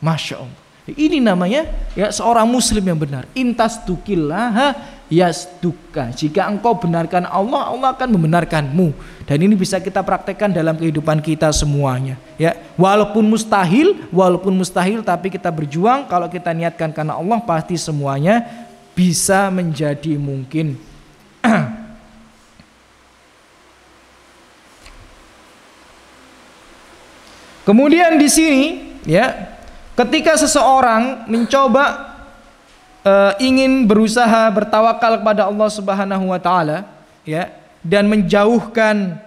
Masya Allah. Ini namanya ya seorang muslim yang benar. Intas tukillaha yasduka. Jika engkau benarkan Allah, Allah akan membenarkanmu. Dan ini bisa kita praktekkan dalam kehidupan kita semuanya. Ya, walaupun mustahil, tapi kita berjuang. Kalau kita niatkan karena Allah, pasti semuanya bisa menjadi mungkin. Kemudian di sini, ya, ketika seseorang mencoba ingin berusaha bertawakal kepada Allah Subhanahu wa taala, ya, dan menjauhkan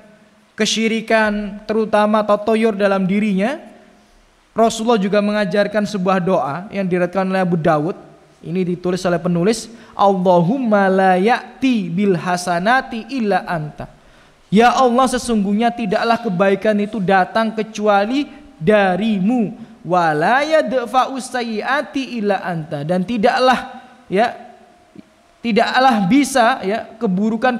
kesyirikan terutama tatoyur dalam dirinya, Rasulullah juga mengajarkan sebuah doa yang diriwayatkan oleh Abu Dawud. Ini ditulis oleh penulis, Allahumma la ya'ti bil hasanati illa anta. Ya Allah, sesungguhnya tidaklah kebaikan itu datang kecuali darimu. Wala yadfa'us sayyiati illa anta, dan tidaklah bisa ya keburukan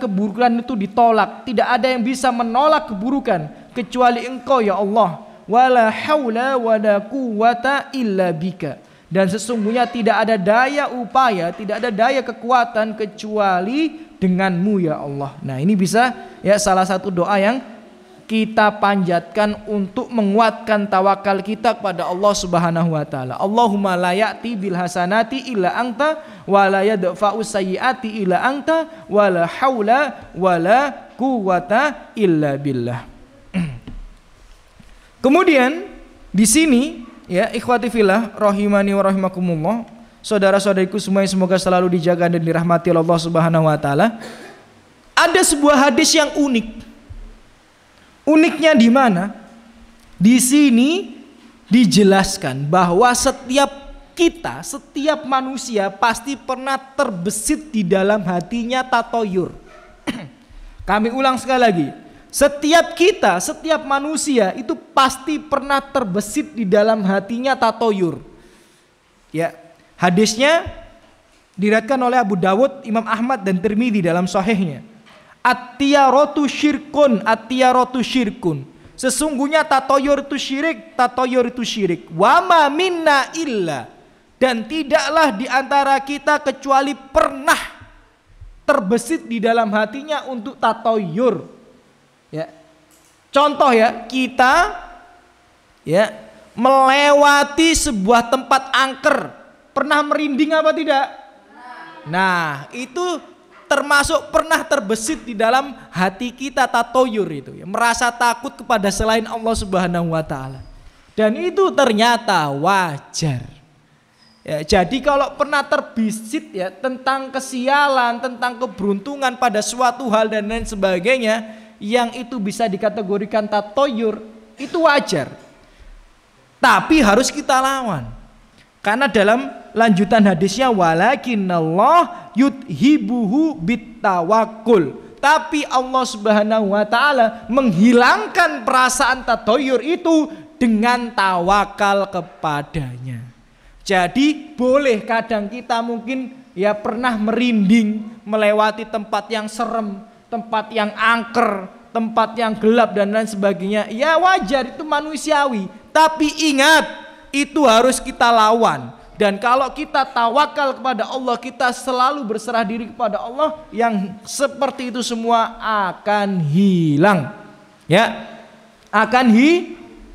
itu ditolak. Tidak ada yang bisa menolak keburukan kecuali Engkau ya Allah. Wala haula wala quwwata illa bika, dan sesungguhnya tidak ada daya upaya, tidak ada daya kekuatan kecuali denganmu ya Allah. Nah, ini bisa ya salah satu doa yang kita panjatkan untuk menguatkan tawakal kita kepada Allah Subhanahu wa taala. Allahumma la ya'ti bil hasanati illa anta wa la yadfa'u sayyiati illa anta wa la haula wa la quwwata illa billah. Kemudian di sini ya ikhwati fillah rahimani wa rahimakumullah, saudara-saudariku semuanya, semoga selalu dijaga dan dirahmati Allah Subhanahu wa taala. Ada sebuah hadis yang unik. Uniknya di mana? Di sini dijelaskan bahwa setiap manusia pasti pernah terbesit di dalam hatinya tatoyur. Kami ulang sekali lagi. Setiap manusia itu pasti pernah terbesit di dalam hatinya tatoyur. Ya, hadisnya diriwayatkan oleh Abu Dawud, Imam Ahmad dan Tirmidzi dalam sahihnya. At-tiyaratu syirkun. Sesungguhnya tatoyur itu syirik. Wa ma minna illa, dan tidaklah di antara kita kecuali pernah terbesit di dalam hatinya untuk tatoyur. Ya. Contoh ya, kita ya melewati sebuah tempat angker, pernah merinding apa tidak? Nah, itu termasuk pernah terbesit di dalam hati kita tatoyur itu ya, merasa takut kepada selain Allah Subhanahu wa taala. Dan itu ternyata wajar. Ya, jadi kalau pernah terbesit ya tentang kesialan, tentang keberuntungan pada suatu hal dan lain sebagainya, yang itu bisa dikategorikan tatoyur, itu wajar. Tapi harus kita lawan. Karena dalam lanjutan hadisnya, walakinnallah yudhibuhu bittawakkul, tapi Allah Subhanahu wa taala menghilangkan perasaan tatoyur itu dengan tawakal kepadanya. Jadi boleh kadang kita mungkin ya pernah merinding melewati tempat yang serem, tempat yang angker, tempat yang gelap dan lain sebagainya. Ya wajar, itu manusiawi. Tapi ingat, itu harus kita lawan. Dan kalau kita tawakal kepada Allah, kita selalu berserah diri kepada Allah, yang seperti itu semua akan hilang. Ya, akan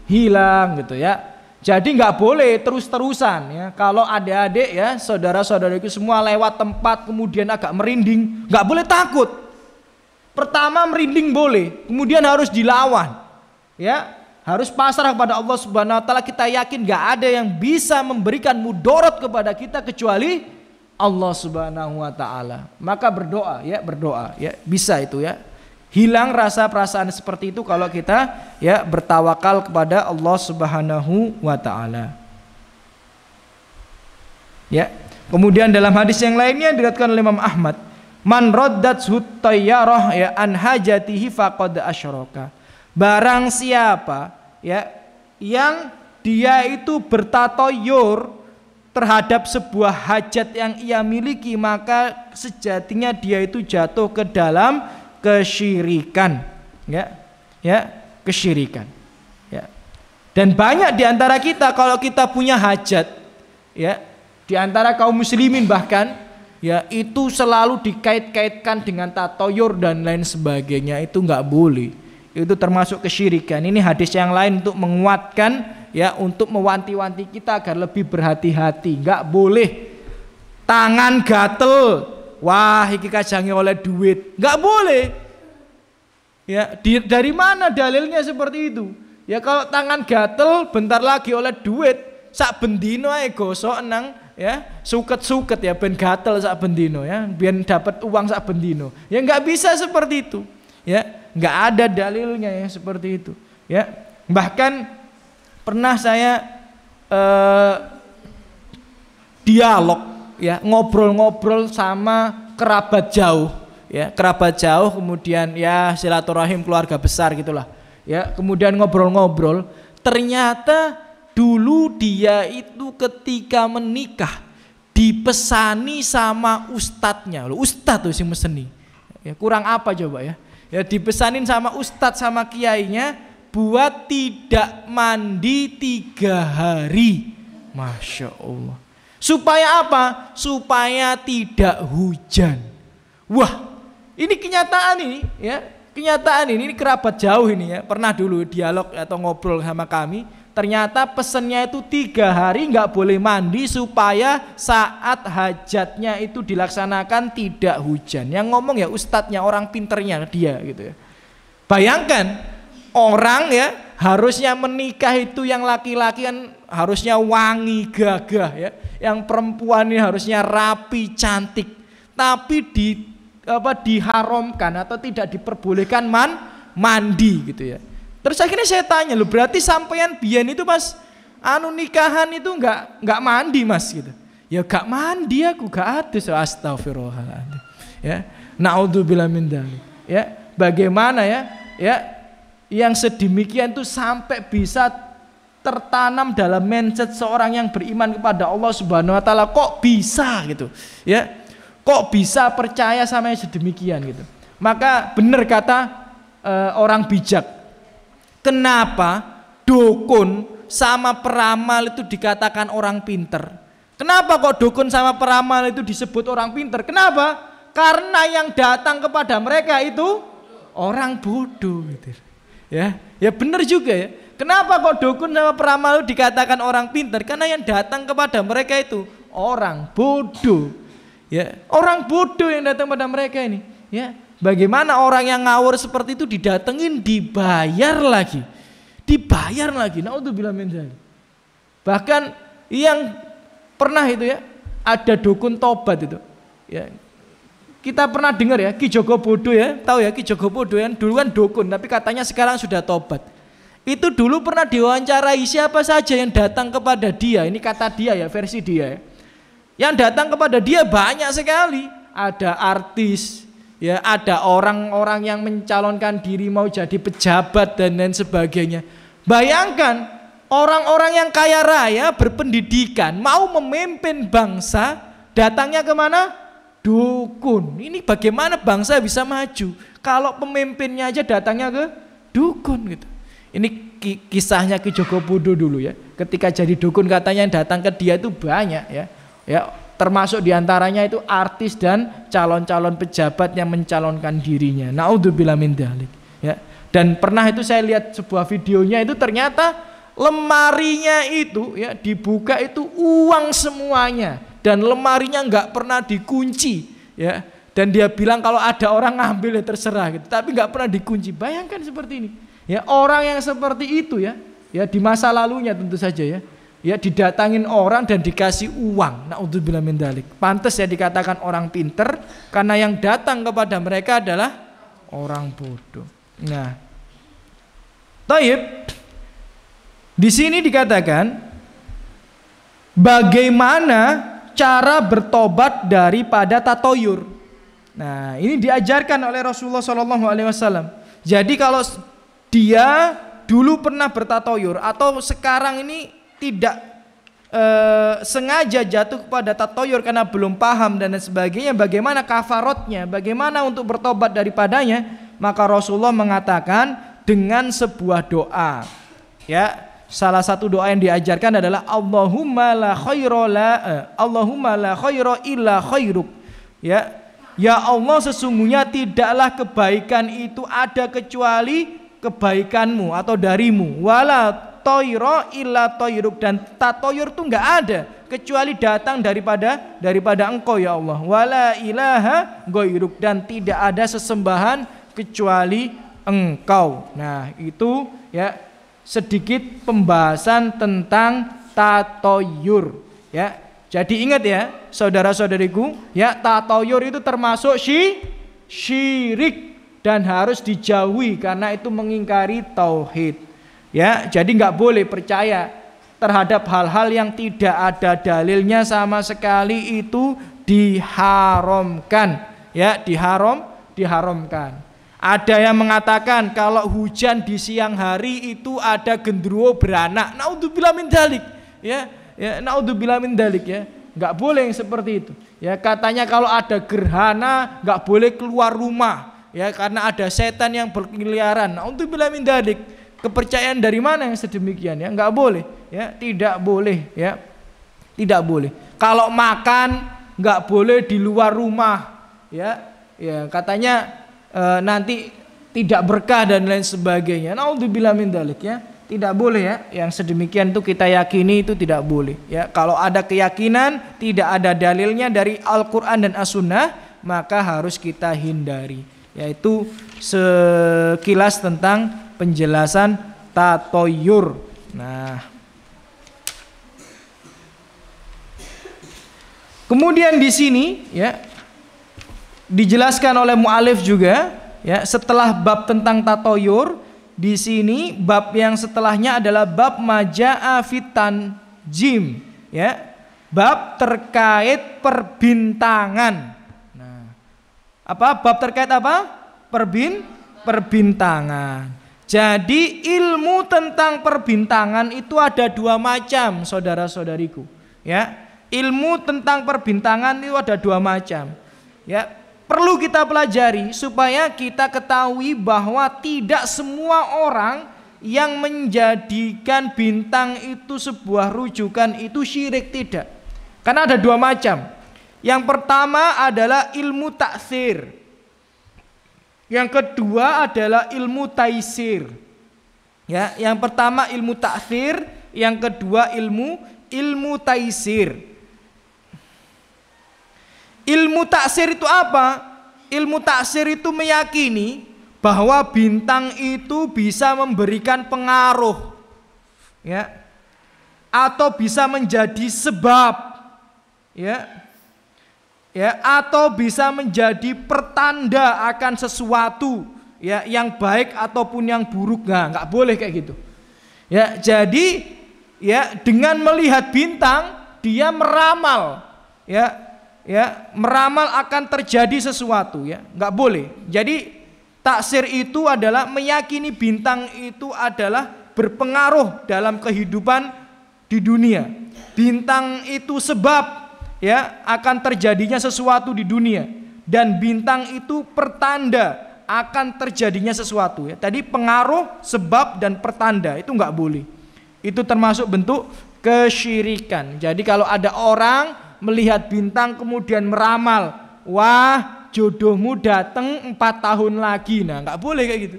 hilang gitu ya. Jadi nggak boleh terus-terusan ya. Kalau adik-adik ya, saudara-saudariku semua lewat tempat kemudian agak merinding, nggak boleh takut. Pertama merinding boleh, kemudian harus dilawan. Ya, harus pasrah kepada Allah Subhanahu wa taala. Kita yakin nggak ada yang bisa memberikan mudarat kepada kita kecuali Allah Subhanahu wa taala. Maka berdoa ya, bisa itu ya. Hilang rasa perasaan seperti itu kalau kita ya bertawakal kepada Allah Subhanahu wa taala. Ya. Kemudian dalam hadis yang lainnya diriwayatkan oleh Imam Ahmad, man raddat tayyarah ya an hajatihi faqad asyraka. Barang siapa ya yang dia itu bertatoyur terhadap sebuah hajat yang ia miliki, maka sejatinya dia itu jatuh ke dalam kesyirikan. Ya. kesyirikan. Ya. Dan banyak di antara kita kalau kita punya hajat, ya, di antara kaum muslimin bahkan, ya, itu selalu dikait-kaitkan dengan tatoyur dan lain sebagainya. Itu nggak boleh. Itu termasuk kesyirikan. Ini hadis yang lain untuk menguatkan, ya, untuk mewanti-wanti kita agar lebih berhati-hati. Nggak boleh tangan gatel, wah iki kajange oleh duit, nggak boleh. Ya, dari mana dalilnya seperti itu? Ya kalau tangan gatel bentar lagi oleh duit, sak bendino ae gosok nang, ya, suket-suket, ya, ben gatel sak bendino, ya, biar dapat uang sak bendino. Ya nggak bisa seperti itu. Ya, nggak ada dalilnya ya seperti itu. Ya, bahkan pernah saya dialog, ya, ngobrol-ngobrol sama kerabat jauh, ya, kerabat jauh, kemudian ya silaturahim keluarga besar gitulah, ya, kemudian ngobrol-ngobrol, ternyata dulu dia itu ketika menikah dipesani sama ustadznya, loh, ustadz tuh si meseni, ya, kurang apa coba ya, ya, dipesanin sama ustadz sama kiainya buat tidak mandi 3 hari, masya Allah. Supaya apa? Supaya tidak hujan. Wah, ini kenyataan ini, ya, kenyataan ini kerabat jauh ini, ya, pernah dulu dialog atau ngobrol sama kami. Ternyata pesennya itu 3 hari nggak boleh mandi supaya saat hajatnya itu dilaksanakan tidak hujan. Yang ngomong ya ustadznya, orang pinternya dia gitu ya. Bayangkan orang, ya, harusnya menikah itu yang laki-laki kan harusnya wangi gagah, ya. Yang perempuan ini harusnya rapi cantik, tapi diharamkan atau tidak diperbolehkan mandi gitu ya. Terus akhirnya saya tanya, loh berarti sampean biyen itu pas nikahan itu nggak mandi mas gitu? Ya gak mandi aku, gak ada. Astagfirullahaladzim. Ya, naudzubillah min dzalik. Ya, bagaimana ya yang sedemikian itu sampai bisa tertanam dalam mindset seorang yang beriman kepada Allah Subhanahu wa taala, kok bisa gitu, ya, kok bisa percaya sama yang sedemikian gitu. Maka benar kata orang bijak, kenapa dukun sama peramal itu dikatakan orang pinter? Kenapa kok dukun sama peramal itu disebut orang pinter? Kenapa? Karena yang datang kepada mereka itu orang bodoh gitu. Ya benar juga ya. Kenapa kok dukun sama peramal dikatakan orang pintar? Karena yang datang kepada mereka itu orang bodoh. Ya, orang bodoh yang datang pada mereka ini. Ya, bagaimana orang yang ngawur seperti itu didatengin, dibayar lagi. Naudzubillah min dzalik. Bahkan yang pernah itu ya, ada dukun tobat itu. Ya, kita pernah dengar ya, Ki Joko Bodo ya, tahu ya Ki Joko Bodo yang dulu kan dukun, tapi katanya sekarang sudah tobat. Itu dulu pernah diwawancarai siapa saja yang datang kepada dia, ini kata dia ya, versi dia ya. Yang datang kepada dia banyak sekali, ada artis, ya, ada orang-orang yang mencalonkan diri mau jadi pejabat dan lain sebagainya. Bayangkan orang-orang yang kaya raya berpendidikan mau memimpin bangsa, datangnya kemana? Dukun. Ini bagaimana bangsa bisa maju kalau pemimpinnya aja datangnya ke dukun gitu. Ini kisahnya Ki Joko Bodo dulu ya. Ketika jadi dukun katanya yang datang ke dia itu banyak ya. Ya, termasuk diantaranya itu artis dan calon-calon pejabat yang mencalonkan dirinya. Naudzubillah min dzalik. Ya. Dan pernah itu saya lihat sebuah videonya itu ternyata lemarinya itu ya dibuka itu uang semuanya dan lemarinya nggak pernah dikunci ya. Dan dia bilang kalau ada orang ngambil ya terserah gitu, tapi nggak pernah dikunci. Bayangkan seperti ini. Ya, orang yang seperti itu ya di masa lalunya tentu saja ya didatangin orang dan dikasih uang. Naudzubillah min dzalik. Pantas ya dikatakan orang pinter karena yang datang kepada mereka adalah orang bodoh. Nah, taib. Di sini dikatakan bagaimana cara bertobat daripada tatoyur. Nah, ini diajarkan oleh Rasulullah SAW. Jadi kalau dia dulu pernah bertatoyur atau sekarang ini tidak sengaja jatuh kepada tatoyur karena belum paham dan sebagainya, bagaimana kafarotnya, bagaimana untuk bertobat daripadanya, maka Rasulullah mengatakan dengan sebuah doa. Ya, salah satu doa yang diajarkan adalah Allahumma la khaira illa khairuk. Ya, ya Allah, sesungguhnya tidaklah kebaikan itu ada kecuali kebaikanmu atau darimu. Wala toiro illa toiruk, dan tatoyur itu enggak ada kecuali datang daripada engkau ya Allah. Wala ilaha ghairuk, dan tidak ada sesembahan kecuali engkau. Nah, itu ya sedikit pembahasan tentang tatoyur ya. Jadi ingat ya saudara-saudariku, ya tatoyur itu termasuk syirik dan harus dijauhi karena itu mengingkari tauhid. Ya, jadi nggak boleh percaya terhadap hal-hal yang tidak ada dalilnya sama sekali, itu diharamkan. Ya, diharamkan. Ada yang mengatakan kalau hujan di siang hari itu ada genderuwo beranak. Naudzubillah min dzalik. Ya, naudzubillah min dzalik ya. Enggak boleh yang seperti itu. Ya, katanya kalau ada gerhana enggak boleh keluar rumah. Ya, karena ada setan yang berkeliaran. Naudzubillah min dzalik. Kepercayaan dari mana yang sedemikian ya? Enggak boleh. Ya, tidak boleh ya. Tidak boleh. Kalau makan enggak boleh di luar rumah. Ya, katanya nanti tidak berkah dan lain sebagainya. Naudzubillah min dzalik ya. Tidak boleh ya. Yang sedemikian itu kita yakini itu tidak boleh ya. Kalau ada keyakinan tidak ada dalilnya dari Al-Qur'an dan As-Sunnah, maka harus kita hindari. Yaitu sekilas tentang penjelasan tatoyur. Nah, kemudian di sini ya dijelaskan oleh mu'alif juga ya, setelah bab tentang tatoyur, di sini bab yang setelahnya adalah bab maja'a fitan jim ya, bab terkait perbintangan. Nah, apa bab terkait apa? Perbintangan. Jadi ilmu tentang perbintangan itu ada dua macam, saudara-saudariku ya. Ilmu tentang perbintangan itu ada dua macam ya. Perlu kita pelajari supaya kita ketahui bahwa tidak semua orang yang menjadikan bintang itu sebuah rujukan itu syirik, tidak. Karena ada dua macam. Yang pertama adalah ilmu taksir. Yang kedua adalah ilmu taisir. Ya, yang pertama ilmu taksir, yang kedua ilmu taisir. Ilmu taksir itu apa? Ilmu taksir itu meyakini bahwa bintang itu bisa memberikan pengaruh ya, atau bisa menjadi sebab ya, atau bisa menjadi pertanda akan sesuatu ya, yang baik ataupun yang buruk. Nggak boleh kayak gitu ya. Jadi ya, dengan melihat bintang dia meramal meramal akan terjadi sesuatu ya, nggak boleh. Jadi taksir itu adalah meyakini bintang itu adalah berpengaruh dalam kehidupan di dunia. Bintang itu sebab ya akan terjadinya sesuatu di dunia, dan bintang itu pertanda akan terjadinya sesuatu ya. Tadi pengaruh, sebab dan pertanda itu nggak boleh. Itu termasuk bentuk kesyirikan. Jadi kalau ada orang melihat bintang kemudian meramal, wah jodohmu datang 4 tahun lagi, nah nggak boleh kayak gitu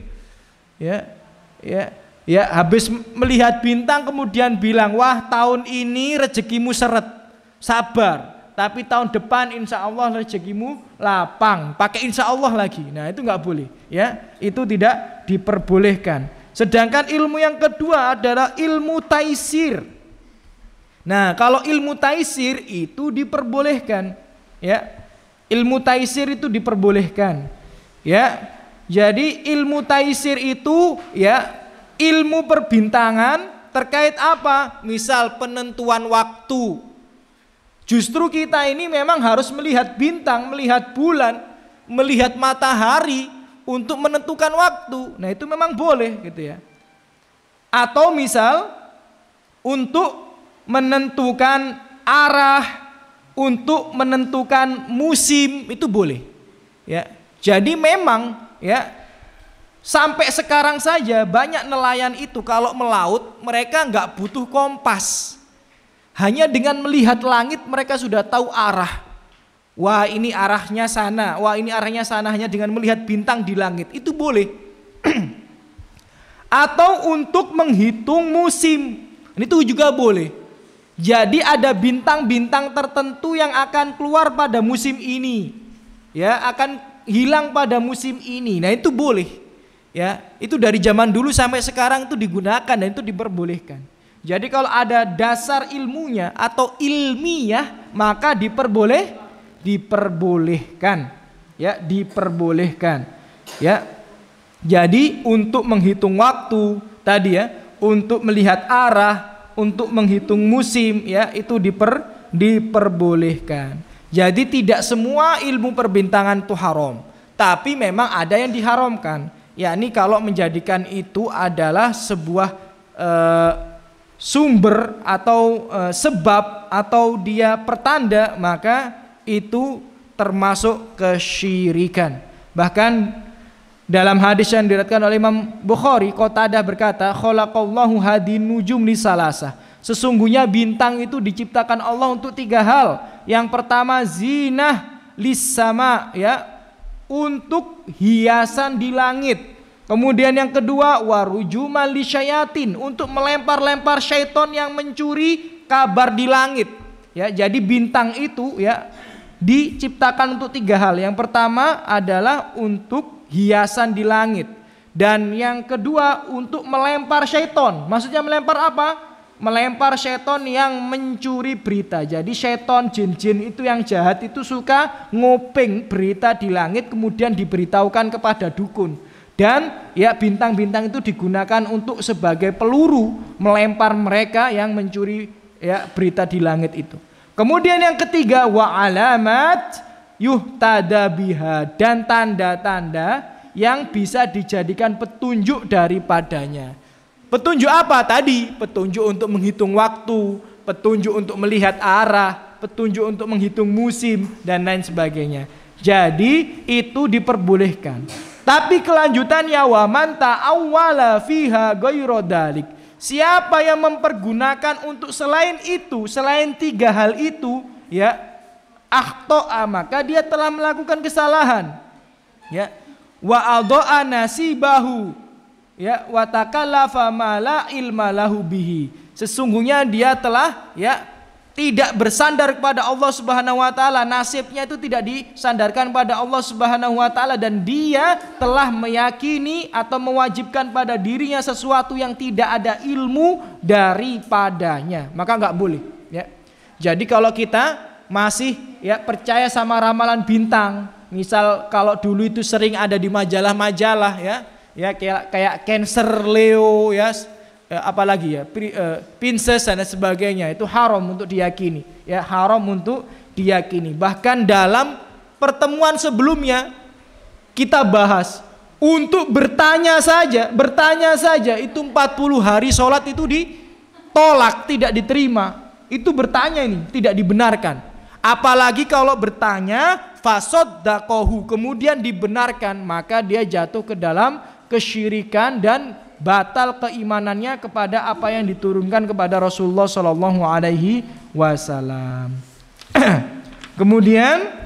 ya. Habis melihat bintang kemudian bilang, wah tahun ini rezekimu seret, sabar, tapi tahun depan insya Allah rezekimu lapang, pakai insya Allah lagi. Nah itu nggak boleh ya, itu tidak diperbolehkan. Sedangkan ilmu yang kedua adalah ilmu taisir. Nah, kalau ilmu taisir itu diperbolehkan ya. Ilmu taisir itu diperbolehkan ya. Jadi ilmu taisir itu ya ilmu perbintangan terkait apa? Misal penentuan waktu. Justru kita ini memang harus melihat bintang, melihat bulan, melihat matahari untuk menentukan waktu. Nah, itu memang boleh gitu ya. Atau misal untuk menentukan arah, untuk menentukan musim, itu boleh ya. Jadi memang ya Sampai sekarang saja banyak nelayan itu kalau melaut mereka nggak butuh kompas. Hanya dengan melihat langit mereka sudah tahu arah. Wah ini arahnya sana, wah ini arahnya sana, hanya dengan melihat bintang di langit. Itu boleh. Atau untuk menghitung musim, itu juga boleh. Jadi ada bintang-bintang tertentu yang akan keluar pada musim ini, ya akan hilang pada musim ini. Nah itu boleh. Ya, itu dari zaman dulu sampai sekarang itu digunakan dan itu diperbolehkan. Jadi kalau ada dasar ilmunya atau ilmiah maka diperbolehkan. Ya, diperbolehkan. Ya. Jadi untuk menghitung waktu tadi ya, untuk melihat arah, untuk menghitung musim ya, itu diperbolehkan. Jadi tidak semua ilmu perbintangan itu haram, tapi memang ada yang diharamkan. Yakni kalau menjadikan itu adalah sebuah sumber atau sebab atau dia pertanda, maka itu termasuk kesyirikan. Bahkan dalam hadis yang diriwayatkan oleh Imam Bukhari, Qatadah berkata, khalaqallahu hadin nujum li salasah. Sesungguhnya bintang itu diciptakan Allah untuk 3 hal. Yang pertama zinah lis sama, ya, untuk hiasan di langit. Kemudian yang kedua warujumal lisyayatin, untuk melempar-lempar syaitan yang mencuri kabar di langit. Ya, jadi bintang itu ya diciptakan untuk 3 hal. Yang pertama adalah untuk hiasan di langit, dan yang kedua untuk melempar syaitan. Maksudnya melempar apa? Melempar syaitan yang mencuri berita. Jadi syaitan, jin-jin itu yang jahat itu suka ngopeng berita di langit kemudian diberitahukan kepada dukun. Dan ya bintang-bintang itu digunakan untuk sebagai peluru melempar mereka yang mencuri ya berita di langit itu. Kemudian yang ketiga wa alamat yuhtada biha, dan tanda-tanda yang bisa dijadikan petunjuk daripadanya. Petunjuk apa tadi? Petunjuk untuk menghitung waktu, petunjuk untuk melihat arah, petunjuk untuk menghitung musim dan lain sebagainya. Jadi itu diperbolehkan. Tapi kelanjutannya wa man ta'awwala fiha ghairu dzalik. Siapa yang mempergunakan untuk selain itu, selain 3 hal itu, ya akhto'a, maka dia telah melakukan kesalahan. Ya. Wa adha'a nasibahu, ya, wa takallafa ma la ilma lahu bihi. Sesungguhnya dia telah ya tidak bersandar kepada Allah Subhanahu wa taala, nasibnya itu tidak disandarkan pada Allah Subhanahu wa taala, dan dia telah meyakini atau mewajibkan pada dirinya sesuatu yang tidak ada ilmu daripadanya, maka enggak boleh, ya. Jadi kalau kita masih ya percaya sama ramalan bintang, misal kalau dulu itu sering ada di majalah-majalah ya kayak Cancer, Leo ya, apalagi ya Pisces dan sebagainya, itu haram untuk diyakini, ya haram untuk diyakini. Bahkan dalam pertemuan sebelumnya kita bahas untuk bertanya saja itu 40 hari sholat itu ditolak, tidak diterima. Itu bertanya ini tidak dibenarkan. Apalagi kalau bertanya fasaddaqahu, kemudian dibenarkan, maka dia jatuh ke dalam kesyirikan dan batal keimanannya kepada apa yang diturunkan kepada Rasulullah Shallallahu Alaihi Wasallam. Kemudian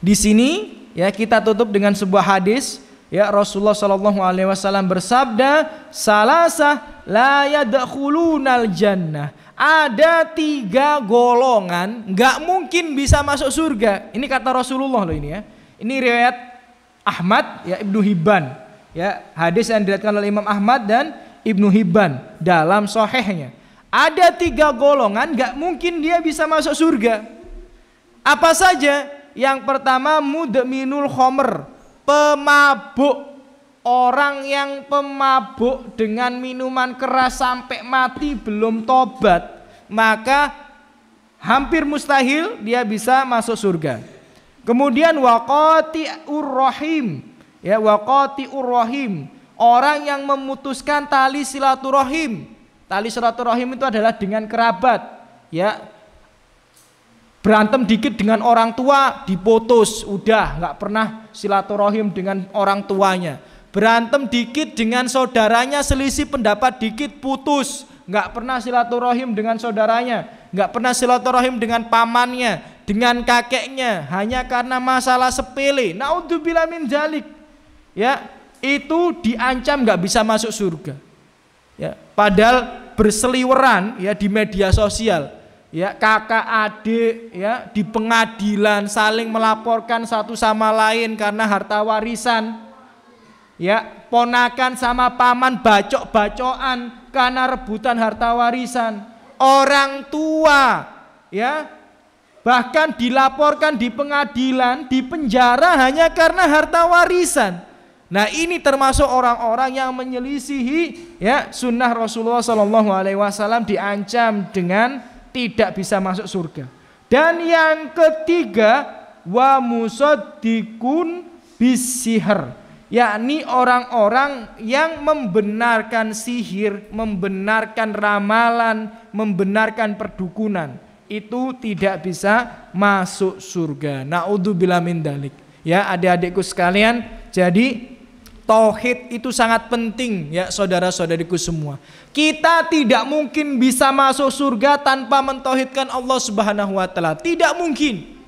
di sini ya kita tutup dengan sebuah hadis, ya Rasulullah Shallallahu Alaihi Wasallam bersabda, salasah la yadkhulunal jannah. Ada 3 golongan nggak mungkin bisa masuk surga. Ini kata Rasulullah loh ini ya. Ini riwayat Ahmad ya Ibnu Hibban. Ya, hadis yang diriwayatkan oleh Imam Ahmad dan Ibnu Hibban dalam sahihnya. Ada 3 golongan nggak mungkin dia bisa masuk surga. Apa saja? Yang pertama mudminul khomer, pemabuk. Orang yang pemabuk dengan minuman keras sampai mati belum tobat, maka hampir mustahil dia bisa masuk surga. Kemudian waqati'ur rahim, ya waqati'ur rahim, orang yang memutuskan tali silaturahim. Tali silaturahim itu adalah dengan kerabat, ya. Berantem dikit dengan orang tua diputus, udah nggak pernah silaturahim dengan orang tuanya. berantem dikit dengan saudaranya, selisih pendapat dikit, putus. Nggak pernah silaturahim dengan saudaranya, nggak pernah silaturahim dengan pamannya, dengan kakeknya, hanya karena masalah sepele. Naudzubillah min dzalik. Ya, itu diancam nggak bisa masuk surga. Ya, padahal berseliweran ya di media sosial, ya kakak adik ya di pengadilan saling melaporkan satu sama lain karena harta warisan. Ya, ponakan sama paman bacok-bacokan karena rebutan harta warisan. Orang tua ya bahkan dilaporkan di pengadilan, di penjara hanya karena harta warisan. Nah, ini termasuk orang-orang yang menyelisihi ya sunnah Rasulullah SAW, diancam dengan tidak bisa masuk surga. Dan yang ketiga, wa musaddiqun bisihr, yakni orang-orang yang membenarkan sihir, membenarkan ramalan, membenarkan perdukunan, itu tidak bisa masuk surga. Naudzubillah min dzalik. Ya, adik-adikku sekalian, jadi tauhid itu sangat penting ya saudara-saudariku semua. Kita tidak mungkin bisa masuk surga tanpa mentauhidkan Allah Subhanahu wa taala. Tidak mungkin.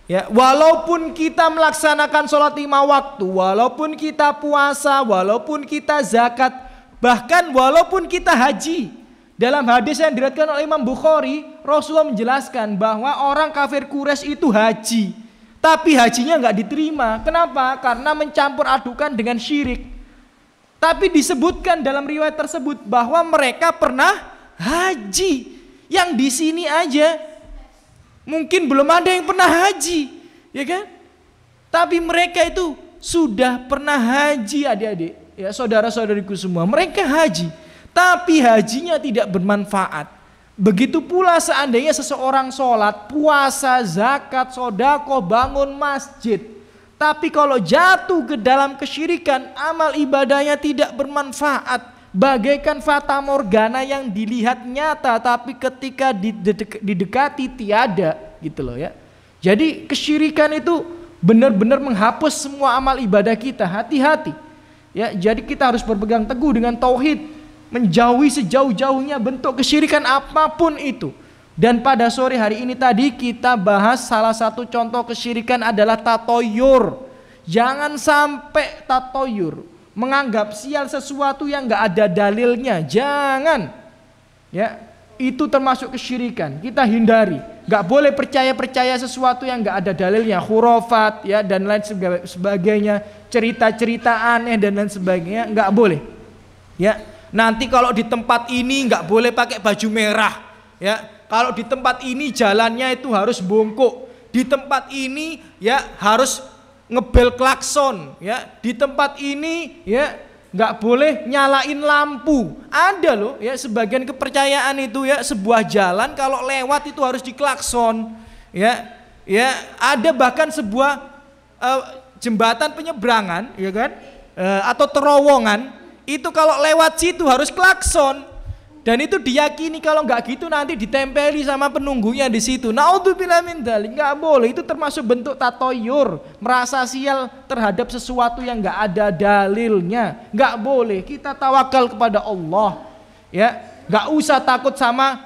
Ya, walaupun kita melaksanakan sholat 5 waktu, walaupun kita puasa, walaupun kita zakat, bahkan walaupun kita haji. Dalam hadis yang diriwayatkan oleh Imam Bukhari, Rasulullah menjelaskan bahwa orang kafir Quraisy itu haji, tapi hajinya nggak diterima. Kenapa? Karena mencampur adukan dengan syirik. Tapi disebutkan dalam riwayat tersebut bahwa mereka pernah haji. Yang di sini aja mungkin belum ada yang pernah haji, ya kan? Tapi mereka itu sudah pernah haji, adik-adik, ya saudara-saudariku semua. Mereka haji, tapi hajinya tidak bermanfaat. Begitu pula seandainya seseorang sholat, puasa, zakat, sodako, bangun masjid, tapi kalau jatuh ke dalam kesyirikan, amal ibadahnya tidak bermanfaat. Bagaikan fata morgana yang dilihat nyata tapi ketika didekati tiada, gitu loh ya. Jadi kesyirikan itu benar-benar menghapus semua amal ibadah kita. Hati-hati ya, jadi kita harus berpegang teguh dengan tauhid, menjauhi sejauh-jauhnya bentuk kesyirikan apapun itu. Dan pada sore hari ini tadi kita bahas salah satu contoh kesyirikan adalah tatoyur. Jangan sampai tatoyur, menganggap sial sesuatu yang nggak ada dalilnya, jangan. Ya, itu termasuk kesyirikan. Kita hindari. Nggak boleh percaya sesuatu yang nggak ada dalilnya, khurafat ya dan lain sebagainya, cerita-cerita aneh dan lain sebagainya, nggak boleh. Ya, nanti kalau di tempat ini nggak boleh pakai baju merah. Ya, kalau di tempat ini jalannya itu harus bongkok. Di tempat ini ya harus ngebel klakson, ya di tempat ini ya nggak boleh nyalain lampu. Ada loh ya sebagian kepercayaan itu ya, sebuah jalan kalau lewat itu harus diklakson, ya ada bahkan sebuah jembatan penyeberangan, ya kan, atau terowongan itu kalau lewat situ harus klakson. Dan itu diyakini kalau nggak gitu nanti ditempeli sama penunggunya di situ. Naudzubillah min dzalik, nggak boleh. Itu termasuk bentuk tatoyur, merasa sial terhadap sesuatu yang nggak ada dalilnya. Nggak boleh. Kita tawakal kepada Allah, ya. Nggak usah takut sama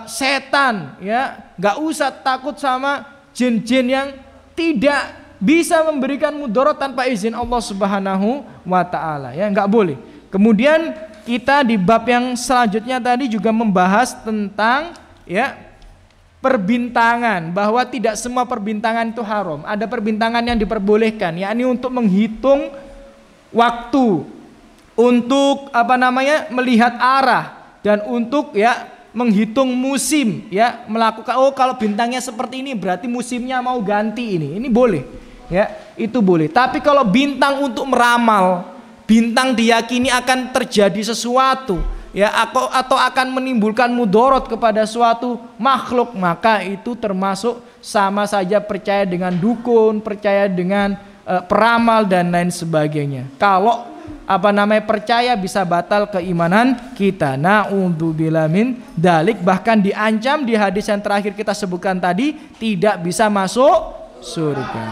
setan, ya. Nggak usah takut sama jin-jin yang tidak bisa memberikan mudarat tanpa izin Allah Subhanahu wa taala, ya. Nggak boleh. Kemudian kita di bab yang selanjutnya tadi juga membahas tentang ya perbintangan, bahwa tidak semua perbintangan itu haram. Ada perbintangan yang diperbolehkan, yakni untuk menghitung waktu, untuk melihat arah, dan untuk ya menghitung musim, ya melakukan kalau bintangnya seperti ini berarti musimnya mau ganti ini boleh, ya itu boleh. Tapi kalau bintang untuk meramal, bintang diyakini akan terjadi sesuatu ya atau akan menimbulkan mudarat kepada suatu makhluk, maka itu termasuk sama saja percaya dengan dukun, percaya dengan peramal dan lain sebagainya. Kalau percaya bisa batal keimanan kita. Na'udzubillah min dzalik, bahkan diancam di hadis yang terakhir kita sebutkan tadi tidak bisa masuk surga.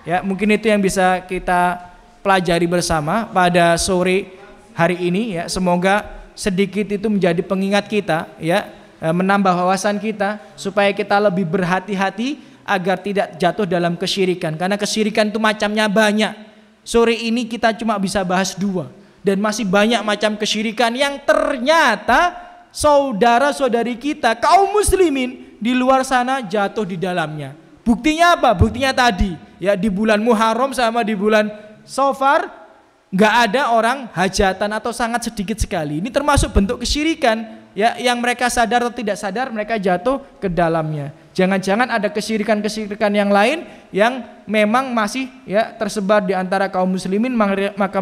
Ya, mungkin itu yang bisa kita pelajari bersama pada sore hari ini ya. Semoga sedikit itu menjadi pengingat kita ya, menambah wawasan kita supaya kita lebih berhati-hati agar tidak jatuh dalam kesyirikan, karena kesyirikan itu macamnya banyak. Sore ini kita cuma bisa bahas 2, dan masih banyak macam kesyirikan yang ternyata saudara-saudari kita kaum muslimin di luar sana jatuh di dalamnya. Buktinya apa? Buktinya tadi ya, di bulan Muharram sama di bulan Safar nggak ada orang hajatan atau sangat sedikit sekali. Ini termasuk bentuk kesyirikan ya, yang mereka sadar atau tidak sadar mereka jatuh ke dalamnya. Jangan-jangan ada kesyirikan-kesyirikan yang lain yang memang masih ya tersebar di antara kaum muslimin. Maka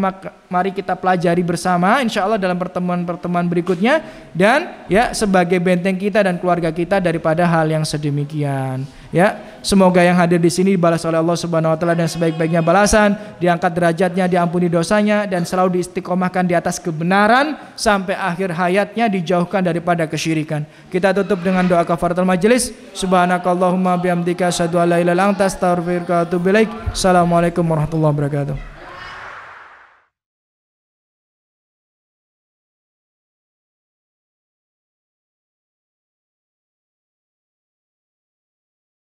mari kita pelajari bersama insya Allah dalam pertemuan-pertemuan berikutnya, dan ya sebagai benteng kita dan keluarga kita daripada hal yang sedemikian. Ya, semoga yang hadir di sini dibalas oleh Allah Subhanahu wa taala dan sebaik-baiknya balasan, diangkat derajatnya, diampuni dosanya, dan selalu diistiqomahkan di atas kebenaran sampai akhir hayatnya, dijauhkan daripada kesyirikan. Kita tutup dengan doa kafaratul majelis. Subhanakallahumma bihamdika asyhadu an la ilaha illa anta astaghfiruka wa atubu ilaik. Assalamualaikum warahmatullahi wabarakatuh.